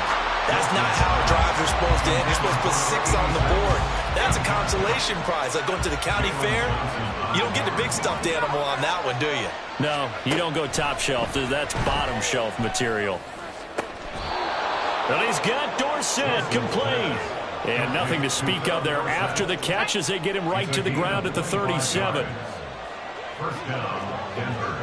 that's not how drives are supposed to end. You're supposed to put 6 on the board. That's a consolation prize. Like going to the county fair, you don't get the big stuffed animal on that one, do you? No, you don't go top shelf. That's bottom shelf material. And he's got Dorsett complete. And nothing to speak of there after the catch as they get him right to the ground at the 37. First down, Denver.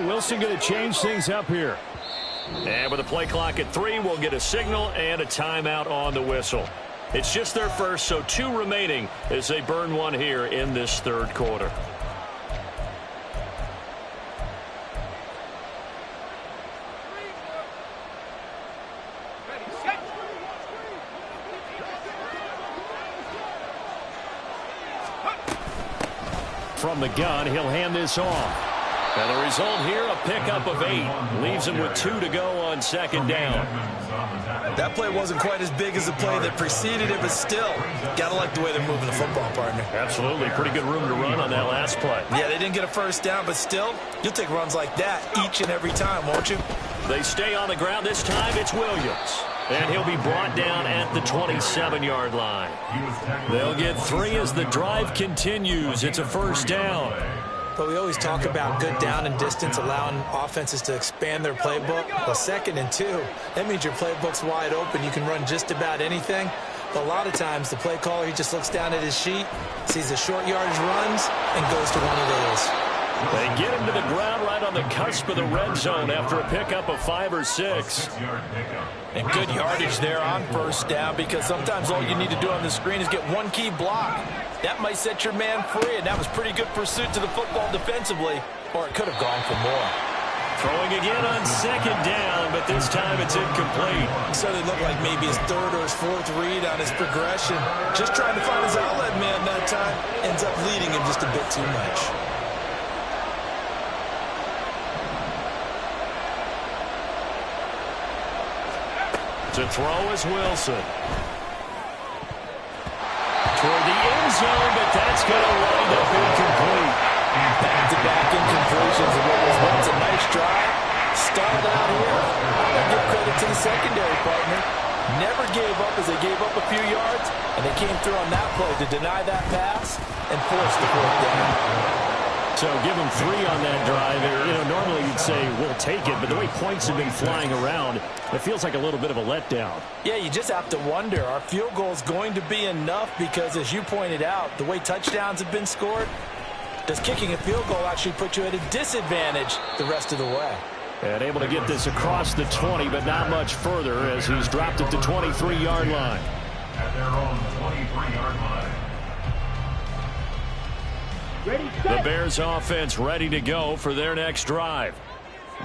Wilson going to change things up here. And with a play clock at 3, we'll get a signal and a timeout on the whistle. It's just their first, so 2 remaining as they burn one here in this third quarter. From the gun, he'll hand this off. And the result here, a pickup of 8. Leaves him with 2 to go on second down. That play wasn't quite as big as the play that preceded it, but still, got to like the way they're moving the football, partner. Absolutely. Pretty good room to run on that last play. Yeah, they didn't get a first down, but still, you'll take runs like that each and every time, won't you? They stay on the ground. This time it's Williams. And he'll be brought down at the 27-yard line. They'll get 3 as the drive continues. It's a first down. But we always talk about good down and distance, allowing offenses to expand their playbook. Well, 2nd and 2, that means your playbook's wide open. You can run just about anything. But a lot of times, the play caller, he just looks down at his sheet, sees the short yardage runs, and goes to one of those. They get him to the ground right on the cusp of the red zone after a pickup of 5 or 6. And good yardage there on first down, because sometimes all you need to do on the screen is get one key block. That might set your man free, and that was pretty good pursuit to the football defensively, or it could have gone for more. Throwing again on 2nd down, but this time it's incomplete. So it looked like maybe his 3rd or his 4th read on his progression. Just trying to find his outlet man that time. Ends up leading him just a bit too much. To throw is Wilson. Toward the end zone, but that's going to wind up incomplete. Back-to-back incompletions of what was once a nice drive. Started out here. I give credit to the secondary partner. Never gave up as they gave up a few yards, and they came through on that play to deny that pass and force the 4th down. So give them 3 on that drive. You know, normally you'd say, we'll take it, but the way points have been flying around, it feels like a little bit of a letdown. Yeah, you just have to wonder, are field goals going to be enough? Because as you pointed out, the way touchdowns have been scored, does kicking a field goal actually put you at a disadvantage the rest of the way? And able to get this across the 20, but not much further as he's dropped it to 23-yard line. At their own 23-yard line. The Bears offense ready to go for their next drive.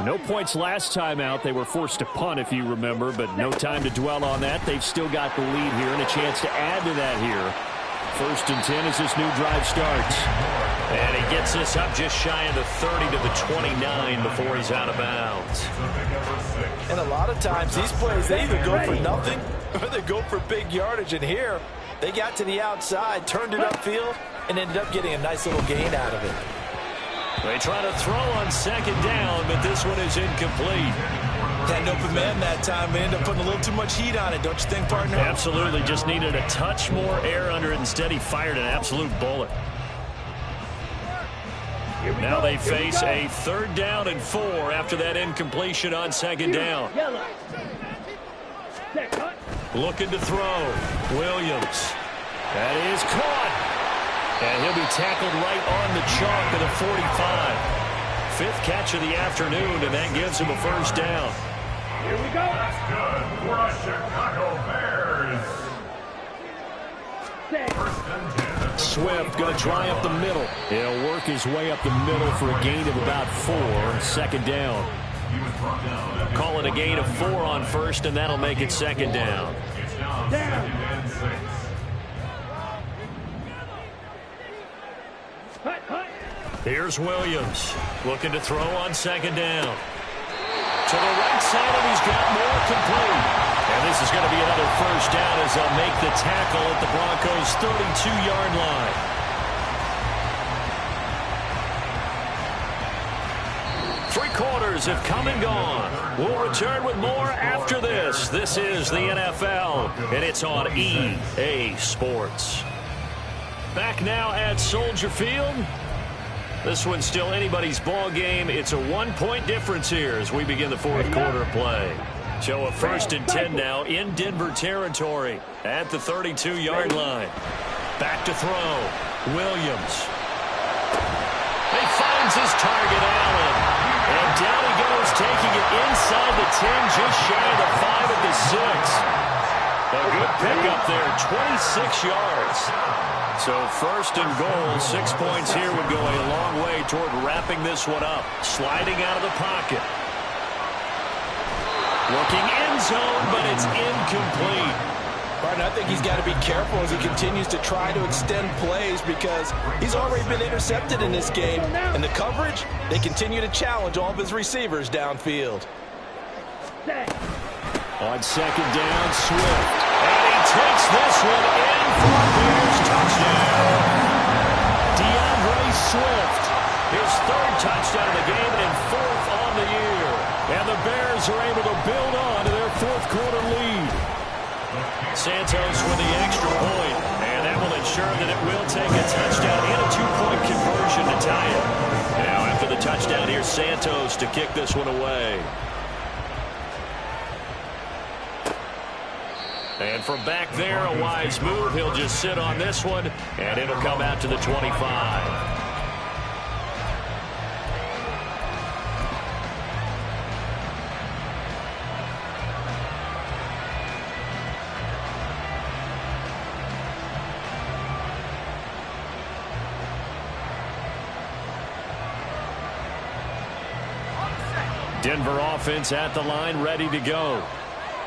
No points last time out. They were forced to punt, if you remember, but no time to dwell on that. They've still got the lead here and a chance to add to that here. 1st and 10 as this new drive starts. And he gets this up just shy of the 30 to the 29 before he's out of bounds. And a lot of times these plays, they either go for nothing or they go for big yardage. And here, they got to the outside, turned it upfield, and ended up getting a nice little gain out of it. They try to throw on 2nd down, but this one is incomplete. Had an open man that time, but ended up putting a little too much heat on it, don't you think, partner? Absolutely. Just needed a touch more air under it. Instead, he fired an absolute bullet. Now they face a 3rd down and 4 after that incompletion on 2nd down. Looking to throw. Williams. That is caught. And he'll be tackled right on the chalk of the 45. 5th catch of the afternoon, and that gives him a 1st down. Here we go. That's good for the Chicago Bears. 1st and 10. Swift going to try up the middle. He'll work his way up the middle for a gain of about 4. 2nd down. Call it a gain of 4 on 1st, and that'll make it 2nd down. It's now 2nd and 6. Here's Williams looking to throw on 2nd down. To the right side, and he's got more complete. And this is going to be another 1st down as they'll make the tackle at the Broncos' 32-yard line. Three quarters have come and gone. We'll return with more after this. This is the NFL, and it's on EA Sports. Back now at Soldier Field. This one's still anybody's ball game. It's a 1-point difference here as we begin the 4th quarter play. So a 1st and 10 now in Denver territory at the 32-yard line. Back to throw. Williams. He finds his target, Allen. And down he goes, taking it inside the 10, just shy of the 5 at the 6. A good pickup there, 26 yards. So 1st and goal, 6 points here would go a long way toward wrapping this one up. Sliding out of the pocket. Looking end zone, but it's incomplete. Martin, I think he's got to be careful as he continues to try to extend plays because he's already been intercepted in this game. And the coverage, they continue to challenge all of his receivers downfield. On 2nd down, Swift. And he takes this one in for a Bears touchdown. DeAndre Swift, his 3rd touchdown of the game and 4th on the year. And the Bears are able to build on to their 4th quarter lead. Santos with the extra point, and that will ensure that it will take a touchdown and a 2-point conversion to tie it. Now after the touchdown, here's Santos to kick this one away. And from back there, a wise move. He'll just sit on this one, and it'll come out to the 25. Denver offense at the line, ready to go.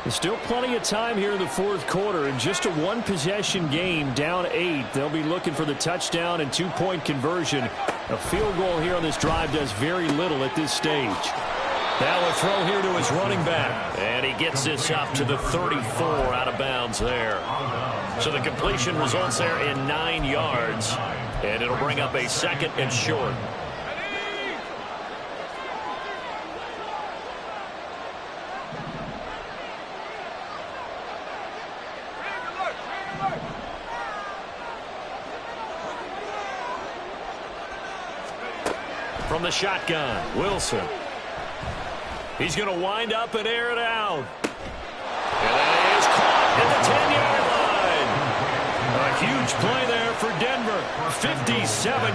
There's still plenty of time here in the fourth quarter. In just a one-possession game, down 8. They'll be looking for the touchdown and two-point conversion. A field goal here on this drive does very little at this stage. Now a throw here to his running back. And he gets this up to the 34 out of bounds there. So the completion results there in 9 yards. And it'll bring up a second and short. From the shotgun, Wilson. He's going to wind up and air it out. And that is caught at the 10-yard line. A huge play there for Denver. 57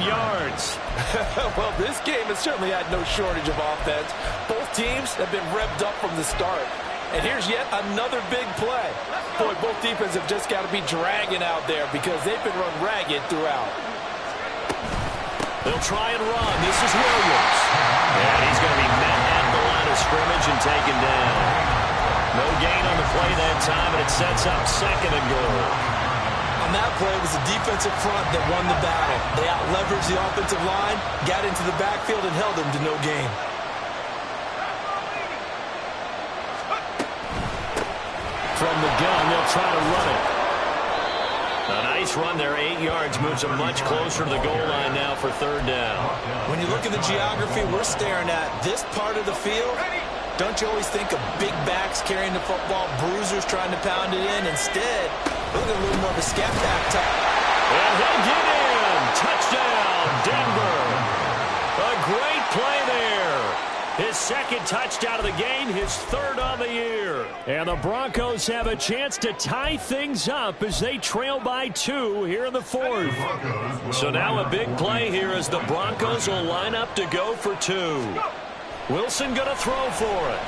yards. Well, this game has certainly had no shortage of offense. Both teams have been revved up from the start. And here's yet another big play. Boy, both defenses have just got to be dragging out there because they've been run ragged throughout. They'll try and run. This is Williams. And he's going to be met at the line of scrimmage and taken down. No gain on the play that time, and it sets up second and goal. On that play, it was the defensive front that won the battle. They out-leveraged the offensive line, got into the backfield, and held them to no gain. From the gun, they'll try to run it. A nice run there, 8 yards, moves them much closer to the goal line now for third down. When you look at the geography we're staring at, this part of the field, don't you always think of big backs carrying the football, bruisers trying to pound it in? Instead, look at a little more of a scat back type. And he'll get in. Touchdown, Denver. A great play there. His second touchdown of the game, his third on the year. And the Broncos have a chance to tie things up as they trail by 2 here in the fourth. So now a big play here as the Broncos will line up to go for 2. Wilson going to throw for it.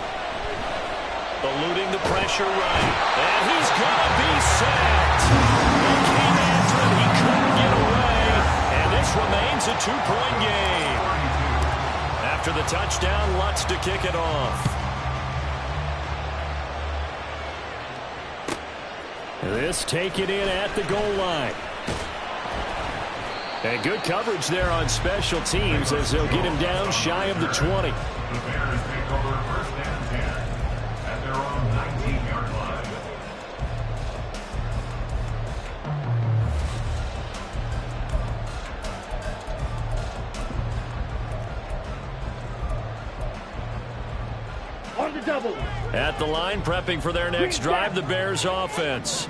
Eluding the pressure right. And he's going to be sacked. He came after him. He couldn't get away. And this remains a 2-point game. After the touchdown, Lutz to kick it off. This taken in at the goal line. And good coverage there on special teams as they'll get him down shy of the 20. The Bears take over first and 10 at their own 19-yard line. On the double. At the line, prepping for their next drive, the Bears offense.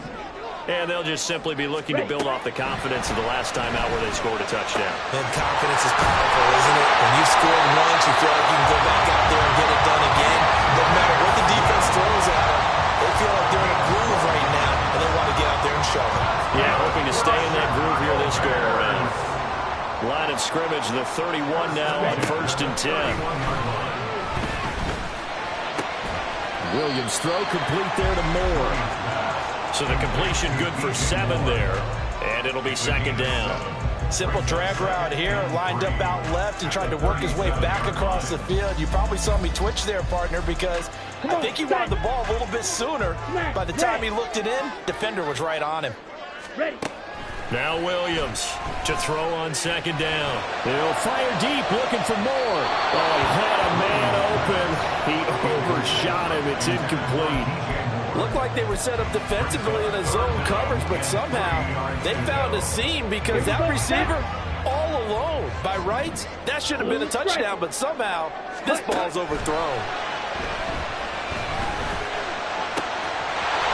And they'll just simply be looking to build off the confidence of the last time out where they scored a touchdown. And confidence is powerful, isn't it? When you've scored once, you feel like you can go back out there and get it done again. No matter what the defense throws at them, they feel like they're in a groove right now, and they want to get out there and show it. Yeah, hoping to stay in that groove here this go-around. Line of scrimmage, the 31 now on first and 10. Williams throw complete there to Moore. So the completion good for 7 there, and it'll be second down. Simple drag route here, lined up out left and tried to work his way back across the field. You probably saw me twitch there, partner, because I think he wanted the ball a little bit sooner. By the time he looked it in, defender was right on him. Ready. Now Williams to throw on second down. They'll fire deep, looking for more. Oh, he had a man open. He overshot him. It's incomplete. Looked like they were set up defensively in a zone coverage, but somehow they found a seam because that receiver all alone. By rights, that should have been a touchdown, but somehow this ball's overthrown.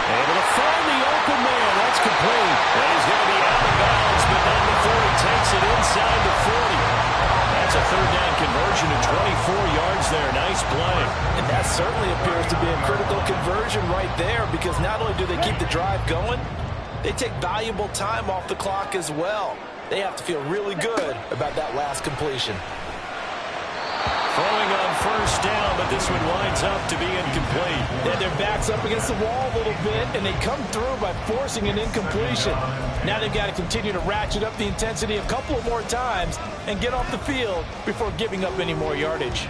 Able to find the open man. That's complete. And he's going to be out of bounds, but not before he takes it inside the 40. That's a third down conversion to 24 yards there. Nice play. And that certainly appears to be a critical conversion right there because not only do they keep the drive going, they take valuable time off the clock as well. They have to feel really good about that last completion. Throwing on first down, but this one winds up to be incomplete. Then their back's up against the wall a little bit, and they come through by forcing an incompletion. Now they've got to continue to ratchet up the intensity a couple of more times and get off the field before giving up any more yardage.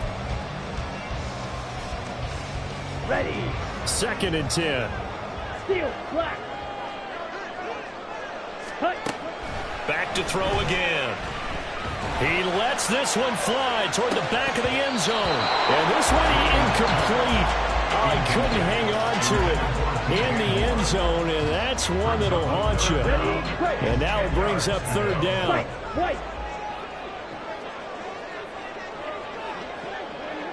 Ready. 2nd and 10. Steal. Black. Cut. Back to throw again. He lets this one fly toward the back of the end zone. And this one incomplete. Oh, he couldn't hang on to it in the end zone, and that's one that'll haunt you. And now it brings up 3rd down. White.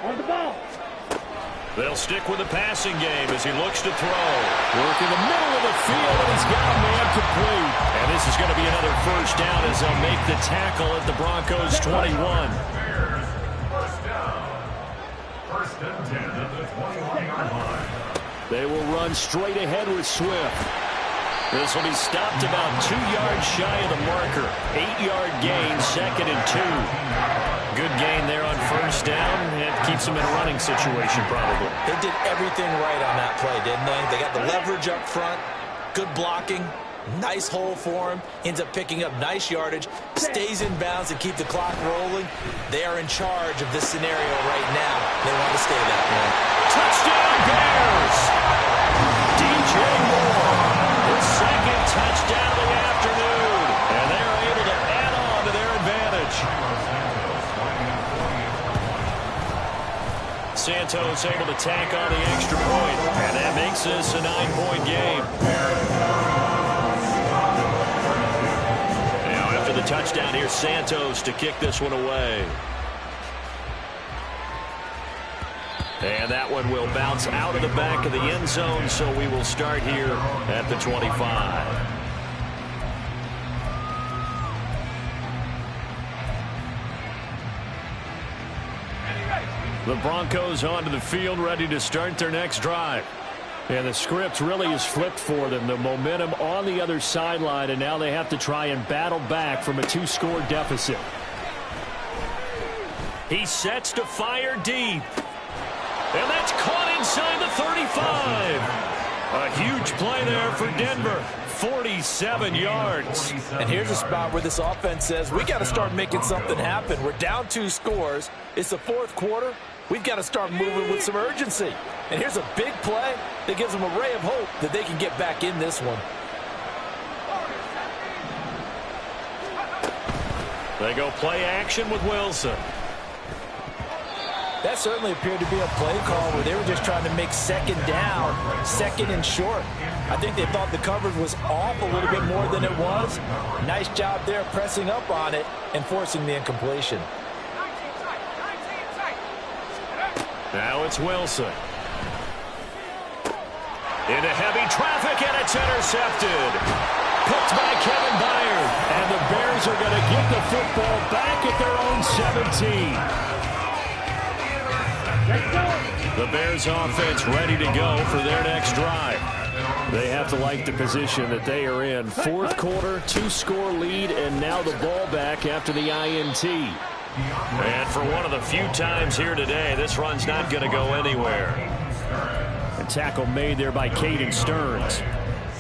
On the ball. They'll stick with the passing game as he looks to throw. Work in the middle of the field, and he's got a man complete. And this is going to be another 1st down as they'll make the tackle at the Broncos' 21. Bears, 1st down. 1st and 10 at the 21-yard line. They will run straight ahead with Swift. This will be stopped about 2 yards shy of the marker. 8-yard gain, 2nd and 2. Good gain there on 1st down. It keeps them in a running situation, probably. They did everything right on that play, didn't they? They got the leverage up front, good blocking, nice hole for him, ends up picking up nice yardage, stays in bounds and keep the clock rolling. They are in charge of this scenario right now. They want to stay that way. Touchdown, Bears! DJ Moore, his 2nd touchdown of the afternoon. And they're able to add on to their advantage. Santos able to tack on the extra point, and that makes this a 9-point game. Now after the touchdown, here's Santos to kick this one away. And that one will bounce out of the back of the end zone, so we will start here at the 25. The Broncos onto the field, ready to start their next drive. And the script really is flipped for them. The momentum on the other sideline, and now they have to try and battle back from a 2-score deficit. He sets to fire deep. And that's caught inside the 35. A huge play there for Denver. 47 yards. And here's a spot where this offense says, we got to start making something happen. We're down 2 scores. It's the 4th quarter. We've got to start moving with some urgency. And here's a big play that gives them a ray of hope that they can get back in this one. They go play action with Wilson. That certainly appeared to be a play call where they were just trying to make 2nd down, 2nd and short. I think they thought the coverage was off a little bit more than it was. Nice job there pressing up on it and forcing the incompletion. Now it's Wilson. Into heavy traffic, and it's intercepted. Picked by Kevin Byard. And the Bears are going to get the football back at their own 17. The Bears offense ready to go for their next drive. They have to like the position that they are in. 4th quarter, 2-score lead, and now the ball back after the INT. And for one of the few times here today, this run's not going to go anywhere. A tackle made there by Caden Stearns.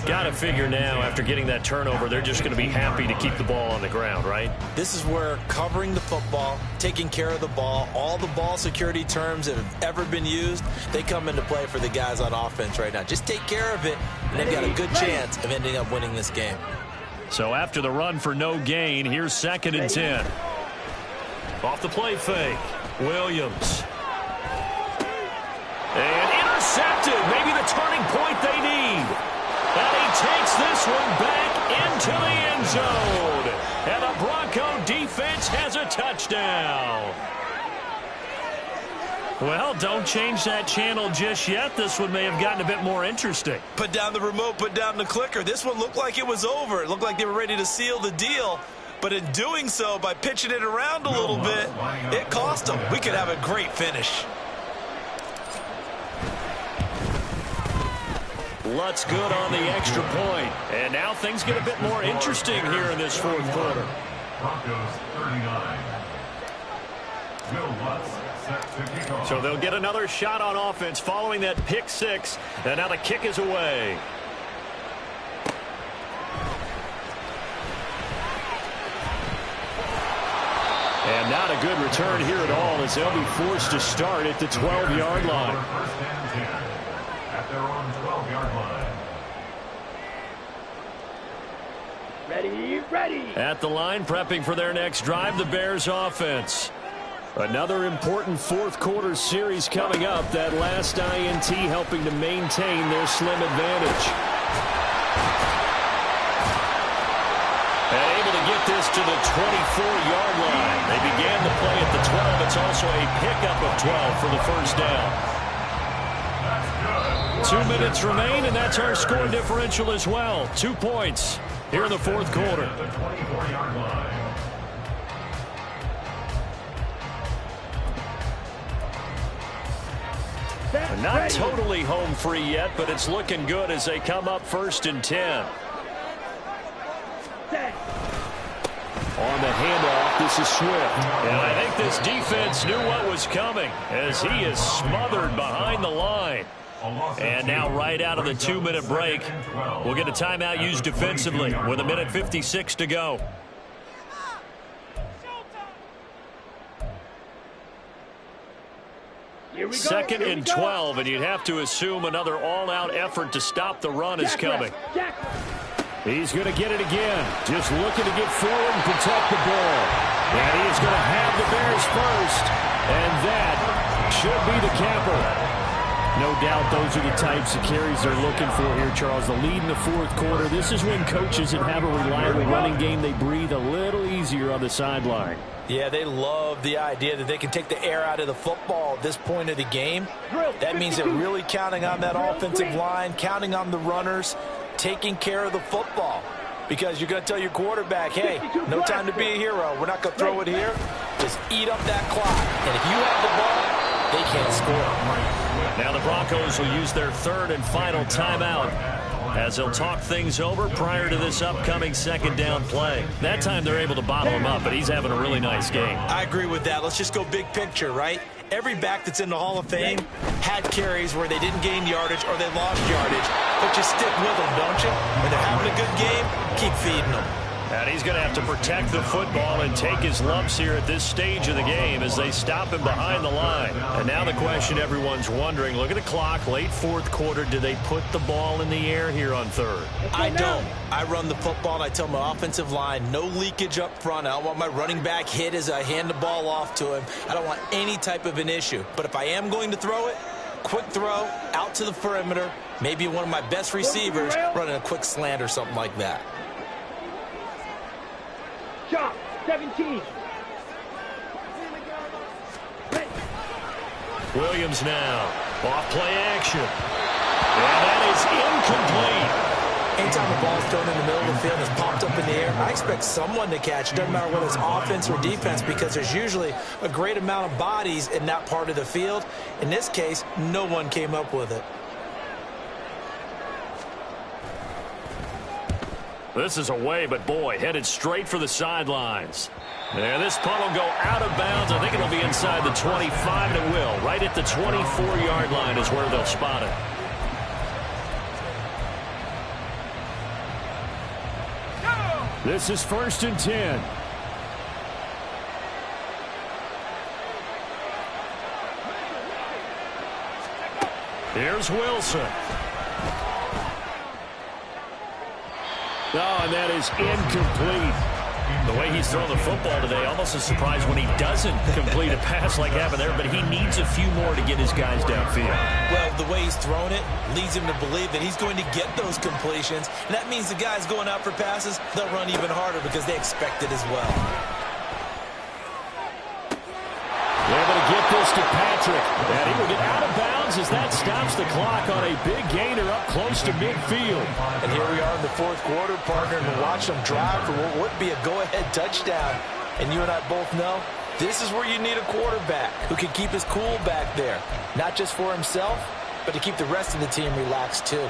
Got to figure now, after getting that turnover, they're just going to be happy to keep the ball on the ground, right? This is where covering the football, taking care of the ball, all the ball security terms that have ever been used, they come into play for the guys on offense right now. Just take care of it, and they've got a good chance of ending up winning this game. So after the run for no gain, here's 2nd and 10. Off the play fake, Williams. And intercepted, maybe the turning point they need. And he takes this one back into the end zone. And the Bronco defense has a touchdown. Well, don't change that channel just yet. This one may have gotten a bit more interesting. Put down the remote, put down the clicker. This one looked like it was over. It looked like they were ready to seal the deal. But in doing so, by pitching it around a little bit, it cost them. We could have a great finish. Lutz good on the extra point. And now things get a bit more interesting here in this 4th quarter. Broncos 39. Will Lutz set to kick off. So they'll get another shot on offense following that pick 6. And now the kick is away. And not a good return here at all as they'll be forced to start at the 12-yard line. First and 10. at their own 12-yard line. Ready, ready. At the line, prepping for their next drive, the Bears offense. Another important fourth quarter series coming up. That last INT helping to maintain their slim advantage. And able to get this to the 24-yard line. They began the play at the 12. It's also a pickup of 12 for the first down. 2 minutes remain, and that's our score differential as well. 2 points here in the fourth quarter. The 24-yard line. Not totally home free yet, but it's looking good as they come up 1st and 10. On the handoff, this is Swift. And I think this defense knew what was coming as he is smothered behind the line. And now right out of the 2-minute break, we'll get a timeout used defensively with 1:56 to go. Second and 12, and you'd have to assume another all-out effort to stop the run is coming. He's going to get it again. Just looking to get forward and protect the ball. And he is going to have the Bears first. And that should be the capper. No doubt those are the types of carries they're looking for here, Charles. The lead in the fourth quarter. This is when coaches that have a reliable running game, they breathe a little easier on the sideline. Yeah, they love the idea that they can take the air out of the football at this point of the game. That means they're really counting on that offensive line, counting on the runners, taking care of the football. Because you're going to tell your quarterback, hey, no time to be a hero. We're not going to throw it here. Just eat up that clock. And if you have the ball, they can't score. Now the Broncos will use their third and final timeout as they'll talk things over prior to this upcoming second down play. That time they're able to bottle him up, but he's having a really nice game. I agree with that. Let's just go big picture, right? Every back that's in the Hall of Fame had carries where they didn't gain yardage or they lost yardage, but you stick with them, don't you? When they're having a good game, keep feeding them. And he's going to have to protect the football and take his lumps here at this stage of the game as they stop him behind the line. And now the question everyone's wondering, look at the clock, late fourth quarter, do they put the ball in the air here on third? I don't. I run the football and I tell my offensive line, no leakage up front. I don't want my running back hit as I hand the ball off to him. I don't want any type of an issue. But if I am going to throw it, quick throw, out to the perimeter, maybe one of my best receivers running a quick slant or something like that. Shot, 17. Williams now, off play action. And that is incomplete. Anytime the ball's thrown in the middle of the field and it's popped up in the air, I expect someone to catch. It doesn't matter whether it's offense or defense because there's usually a great amount of bodies in that part of the field. In this case, no one came up with it. This is away, but boy, headed straight for the sidelines. And this punt will go out of bounds. I think it'll be inside the 25, and it will. Right at the 24-yard line is where they'll spot it. This is 1st and 10. Here's Wilson. Oh, and that is incomplete. The way he's thrown the football today, almost a surprise when he doesn't complete a pass like happened there, but he needs a few more to get his guys downfield. Well, the way he's thrown it leads him to believe that he's going to get those completions, and that means the guys going out for passes, they'll run even harder because they expect it as well. Able to get this to Patrick, and he will get out of bounds as that stops the clock on a big gainer up close to midfield. And here we are in the fourth quarter, partner, and watch them drive for what would be a go-ahead touchdown. And you and I both know this is where you need a quarterback who can keep his cool back there, not just for himself, but to keep the rest of the team relaxed too.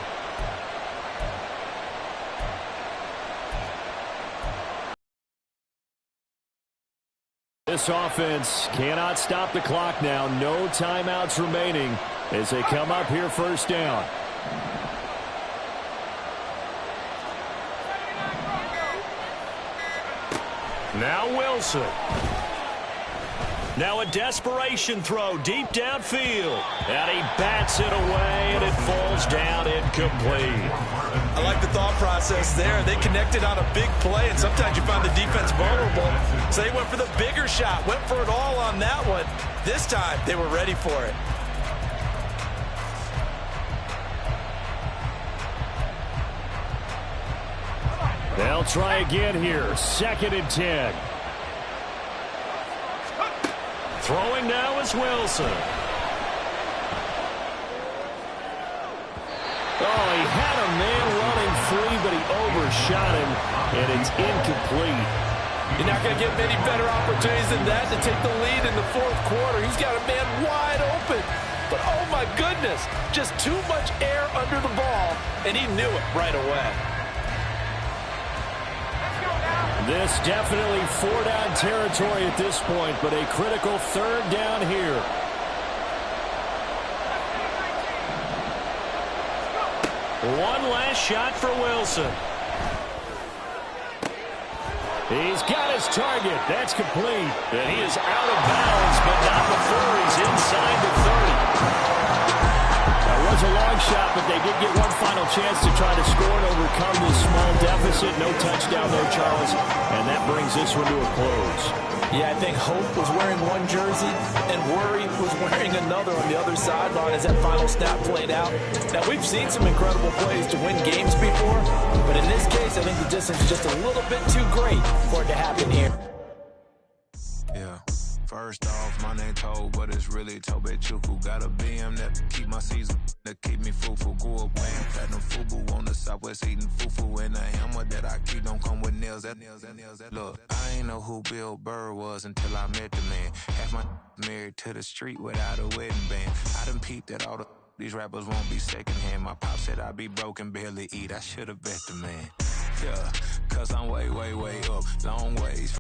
This offense cannot stop the clock now. No timeouts remaining as they come up here 1st down. Now Wilson. Now a desperation throw deep downfield. And he bats it away, and it falls down incomplete. I like the thought process there. They connected on a big play, and sometimes you find the defense vulnerable. So they went for the bigger shot, went for it all on that one. This time, they were ready for it. They'll try again here. 2nd and 10. Throwing now is Wilson. Oh, he had a man running free, but he overshot him, and it's incomplete. You're not going to get many better opportunities than that to take the lead in the 4th quarter. He's got a man wide open. But, oh, my goodness, just too much air under the ball, and he knew it right away. This definitely 4-down territory at this point, but a critical 3rd down here. One last shot for Wilson. He's got his target. That's complete. And he is out of bounds, but not before he's inside the 30. That was a long shot, but they did get one final chance to try to score and overcome this small deficit. No touchdown, though, Charles. And that brings this one to a close. Yeah, I think Hope was wearing one jersey and Worry was wearing another on the other sideline as that final snap played out. Now, we've seen some incredible plays to win games before, but in this case, I think the distance is just a little bit too great for it to happen here. Yeah. First off, my name Toad, but it's really Tobe Chuku. Got a BM that keep my season, that keep me fufu. Go up playing platinum fubu on the southwest eating fufu. And the hammer that I keep don't come with nails. Look, I ain't know who Bill Burr was until I met the man. Half my married to the street without a wedding band. I done peeped that all these rappers won't be secondhand. My pop said I'd be broke and barely eat. I should've bet the man. Yeah, cause I'm way, way, way up, long ways.